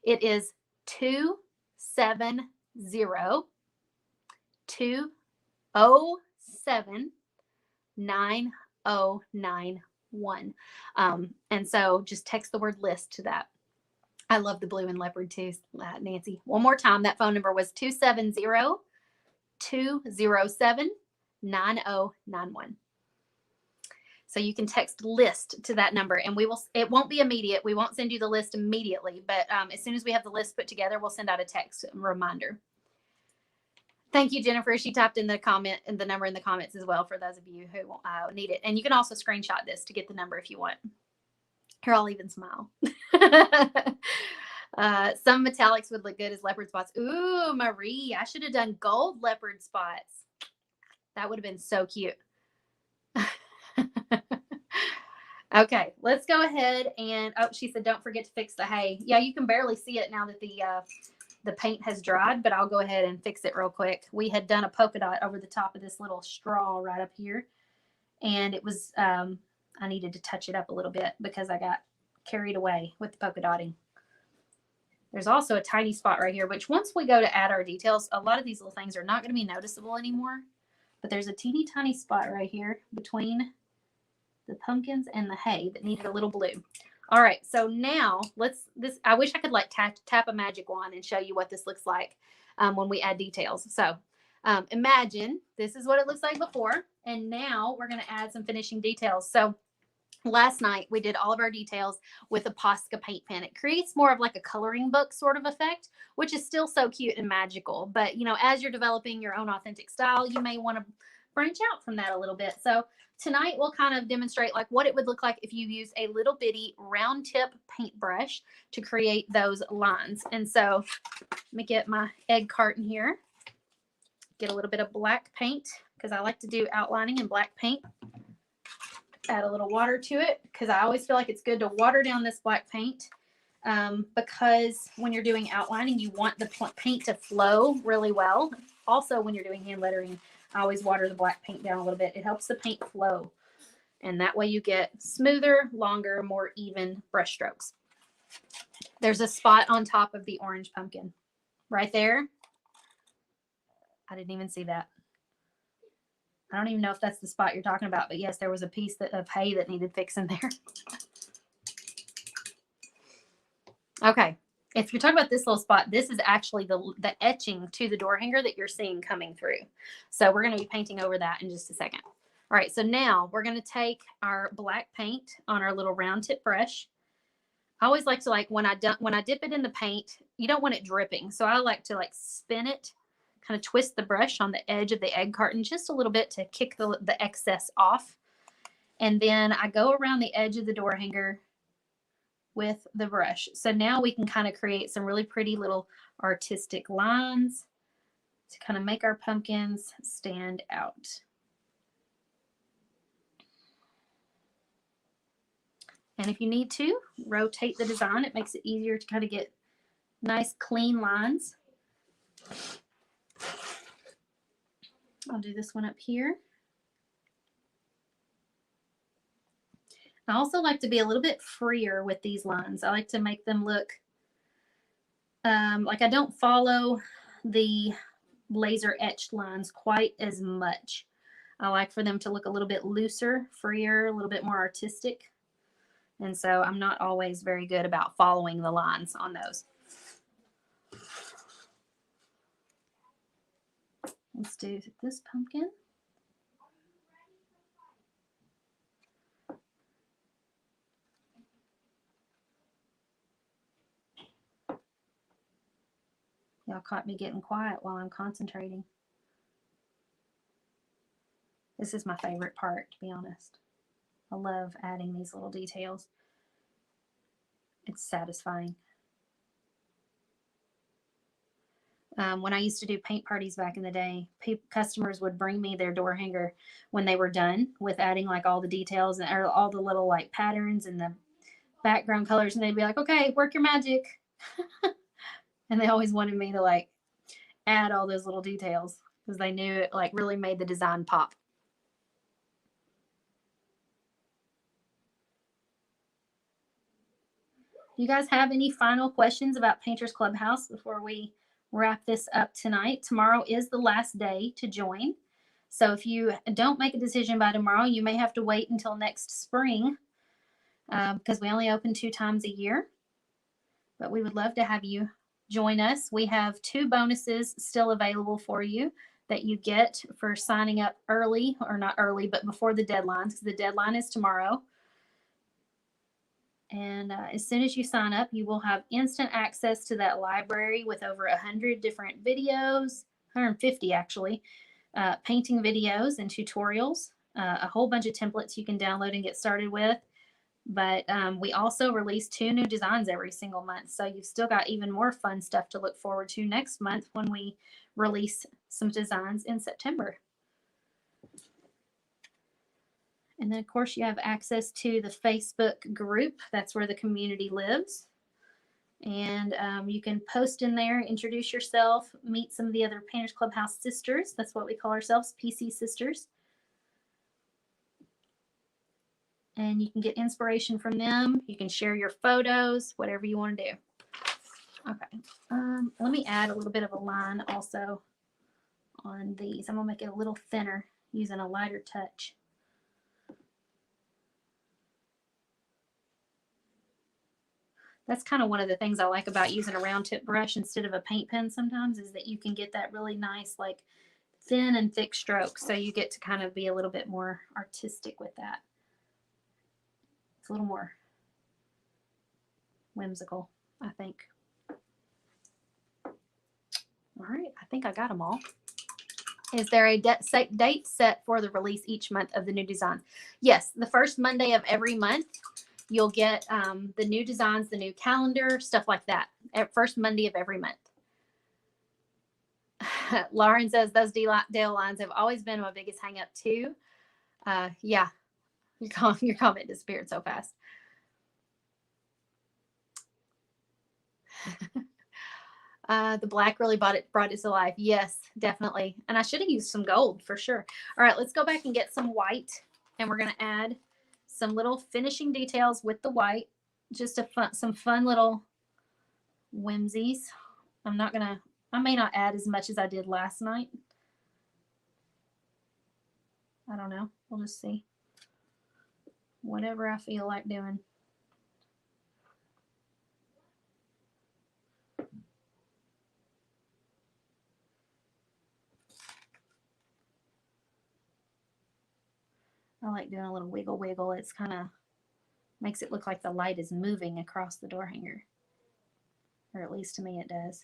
It is 270-207-9091. And so just text the word list to that. I love the blue and leopard too, Nancy. One more time, that phone number was 270-207-9091. So you can text list to that number, and it won't be immediate. We won't send you the list immediately, but as soon as we have the list put together, we'll send out a text reminder. Thank you, Jennifer. She typed in the number in the comments as well for those of you who need it. And you can also screenshot this to get the number if you want. Here, I'll even smile. Some metallics would look good as leopard spots. Ooh, Marie, I should have done gold leopard spots. That would have been so cute. Okay, let's go ahead and, oh, she said, don't forget to fix the hay. Yeah, you can barely see it now that the paint has dried, but I'll go ahead and fix it real quick. We had done a polka dot over the top of this little straw right up here, and it was, I needed to touch it up a little bit because I got carried away with the polka dotting. There's also a tiny spot right here, which once we go to add our details, a lot of these little things are not going to be noticeable anymore, but there's a teeny tiny spot right here between the pumpkins and the hay that needed a little blue. All right, so now I wish I could like tap a magic wand and show you what this looks like when we add details. So imagine this is what it looks like before, and now we're going to add some finishing details. So last night we did all of our details with a Posca paint pen. It creates more of like a coloring book sort of effect, which is still so cute and magical. But as you're developing your own authentic style, you may want to branch out from that a little bit. So tonight we'll kind of demonstrate like what it would look like if you use a little bitty round tip paintbrush to create those lines. And so let me get my egg carton here, get a little bit of black paint because I like to do outlining in black paint. Add a little water to it because I always feel like it's good to water down this black paint because when you're doing outlining, you want the paint to flow really well. Also, when you're doing hand lettering, I always water the black paint down a little bit. It helps the paint flow. And that way you get smoother, longer, more even brush strokes. There's a spot on top of the orange pumpkin right there. I didn't even see that. I don't even know if that's the spot you're talking about, but yes, there was a piece of hay that needed fixing there. Okay. If you're talking about this little spot, this is actually the etching to the door hanger that you're seeing coming through. So we're going to be painting over that in just a second. All right, so now we're going to take our black paint on our little round tip brush. I always like to when I dip it in the paint, you don't want it dripping. So I like to spin it, kind of twist the brush on the edge of the egg carton just a little bit to kick the excess off. And then I go around the edge of the door hanger with the brush. So now we can kind of create some really pretty little artistic lines to kind of make our pumpkins stand out. And if you need to, rotate the design. It makes it easier to kind of get nice, clean lines. I'll do this one up here. I also like to be a little bit freer with these lines. I like to make them look like I don't follow the laser etched lines quite as much. I like for them to look a little bit looser, freer, a little bit more artistic. And so I'm not always very good about following the lines on those. Let's do this pumpkin. Y'all caught me getting quiet while I'm concentrating. This is my favorite part, to be honest. I love adding these little details. It's satisfying. When I used to do paint parties back in the day, customers would bring me their door hanger when they were done with adding all the details or all the little patterns and the background colors, and they'd be like, okay, work your magic. And they always wanted me to add all those little details because they knew it really made the design pop. You guys have any final questions about Painters Clubhouse before we wrap this up tonight? Tomorrow is the last day to join. So if you don't make a decision by tomorrow, you may have to wait until next spring because we only open 2 times a year. But we would love to have you join us. We have 2 bonuses still available for you that you get for signing up early, or not early, but before the deadline, because the deadline is tomorrow. And as soon as you sign up, you will have instant access to that library with over 100 different videos, 150 actually, painting videos and tutorials, a whole bunch of templates you can download and get started with. But we also release 2 new designs every single month. So you've still got even more fun stuff to look forward to next month when we release some designs in September. And then, of course, you have access to the Facebook group. That's where the community lives. And you can post in there, introduce yourself, meet some of the other Painters Clubhouse sisters. That's what we call ourselves, PC sisters. And you can get inspiration from them. You can share your photos, whatever you want to do. Okay. Let me add a little bit of a line also on these. I'm going to make it a little thinner using a lighter touch. That's kind of one of the things I like about using a round tip brush instead of a paint pen sometimes, is that you can get that really nice, like thin and thick strokes. So you get to kind of be a little bit more artistic with that. It's a little more whimsical, I think. All right, I think I got them all. Is there a date set for the release each month of the new designs? Yes, the first Monday of every month. You'll get the new designs, the new calendar, stuff like that. At first Monday of every month. Lauren says those Dale lines have always been my biggest hang up too. Yeah, your comment disappeared so fast. The black really brought it to life. Yes, definitely. And I should have used some gold for sure. All right, let's go back and get some white, and we're going to add some little finishing details with the white. Just some fun little whimsies. I may not add as much as I did last night. I don't know. We'll just see. Whatever I feel like doing. I like doing a little wiggle wiggle. It's kind of makes it look like the light is moving across the door hanger. Or at least to me it does.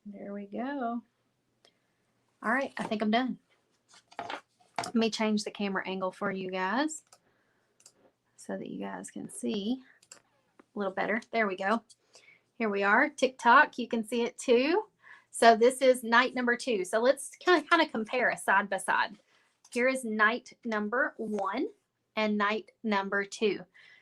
There we go. All right, I think I'm done. Let me change the camera angle for you guys so that you guys can see a little better. There we go. Here we are. TikTok, you can see it too. So this is night number 2. So let's kind of compare a side by side. Here is night number 1 and night number 2.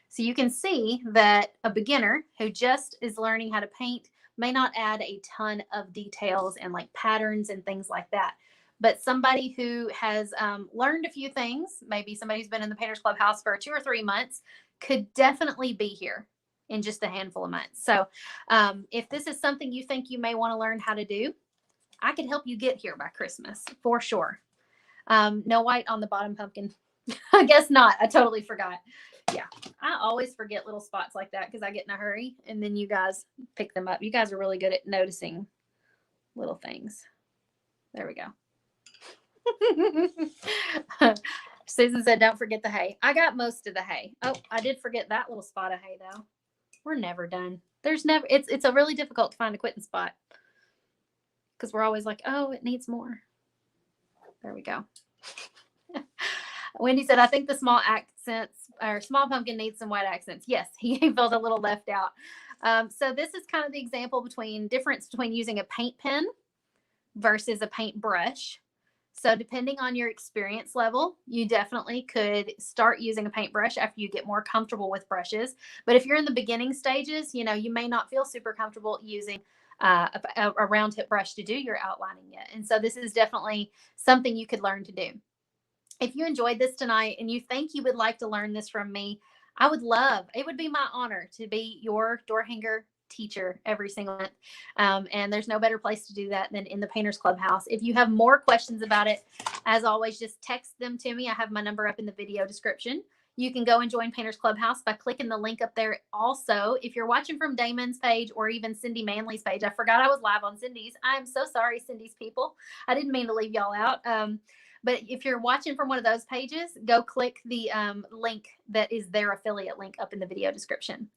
So you can see that a beginner who just is learning how to paint may not add a ton of details and like patterns and things like that. But somebody who has learned a few things, maybe somebody who's been in the Painters Clubhouse for 2 or 3 months, could definitely be here in just a handful of months. So if this is something you think you may want to learn how to do, I could help you get here by Christmas for sure. No white on the bottom pumpkin. I guess not. I totally forgot. Yeah, I always forget little spots like that because I get in a hurry and then you guys pick them up. You guys are really good at noticing little things. There we go. Susan said, don't forget the hay. I got most of the hay. Oh, I did forget that little spot of hay though. We're never done. It's a really difficult to find a quitting spot because we're always like, oh, it needs more. There we go. Wendy said, I think the small pumpkin needs some white accents. Yes, he felt a little left out. So this is kind of the example difference between using a paint pen versus a paint brush. So depending on your experience level, you definitely could start using a paintbrush after you get more comfortable with brushes. But if you're in the beginning stages, you know, you may not feel super comfortable using a round tip brush to do your outlining yet. And so this is definitely something you could learn to do. If you enjoyed this tonight and you think you would like to learn this from me, I would love, it would be my honor to be your door hanger teacher every single month. And there's no better place to do that than in the Painters Clubhouse. If you have more questions about it, as always, just text them to me. I have my number up in the video description. You can go and join Painters Clubhouse by clicking the link up there. Also, if you're watching from Damon's page or even Cindy Manley's page, I forgot I was live on Cindy's. I'm so sorry, Cindy's people. I didn't mean to leave y'all out. But if you're watching from one of those pages, go click the link that is their affiliate link up in the video description.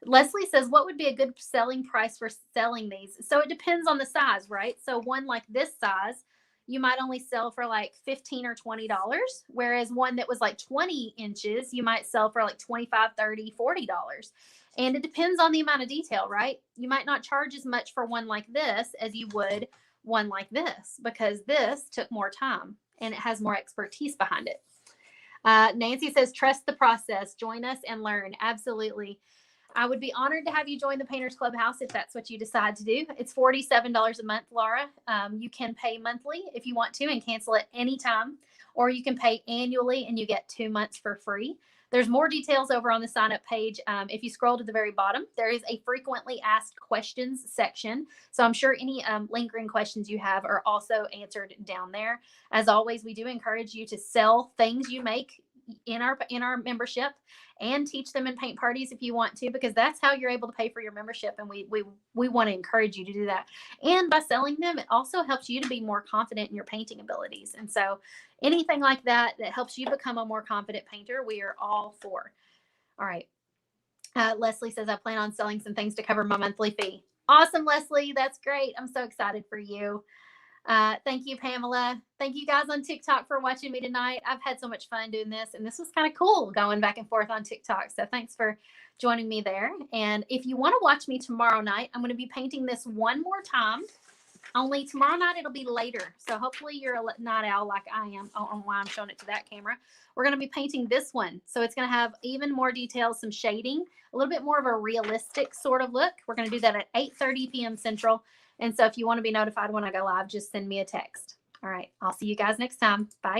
Leslie says, what would be a good selling price for selling these? So it depends on the size, right? So one like this size, you might only sell for like $15 or $20, whereas one that was like 20 inches, you might sell for like $25, $30, $40. And it depends on the amount of detail, right? You might not charge as much for one like this as you would one like this, because this took more time and it has more expertise behind it. Nancy says, trust the process, join us and learn. Absolutely. I would be honored to have you join the Painters Clubhouse if that's what you decide to do. It's $47 a month, Laura. You can pay monthly if you want to and cancel at any time, or you can pay annually and you get 2 months for free. There's more details over on the sign up page. If you scroll to the very bottom, there is a frequently asked questions section. So I'm sure any lingering questions you have are also answered down there. As always, we do encourage you to sell things you make in our membership and teach them in paint parties if you want to, because that's how you're able to pay for your membership. And we want to encourage you to do that. And by selling them, it also helps you to be more confident in your painting abilities. And so anything like that helps you become a more confident painter, we are all for. All right. Leslie says, I plan on selling some things to cover my monthly fee. Awesome, Leslie. That's great. I'm so excited for you. Thank you, Pamela. Thank you guys on TikTok for watching me tonight. I've had so much fun doing this, and this was kind of cool going back and forth on TikTok. So thanks for joining me there. And if you want to watch me tomorrow night, I'm going to be painting this one more time. Only tomorrow night it'll be later. So hopefully you're a night owl like I am. I don't know why I'm showing it to that camera. We're going to be painting this one. So it's going to have even more details, some shading, a little bit more of a realistic sort of look. We're going to do that at 8:30 p.m. Central. And so if you want to be notified when I go live, just send me a text. All right. I'll see you guys next time. Bye.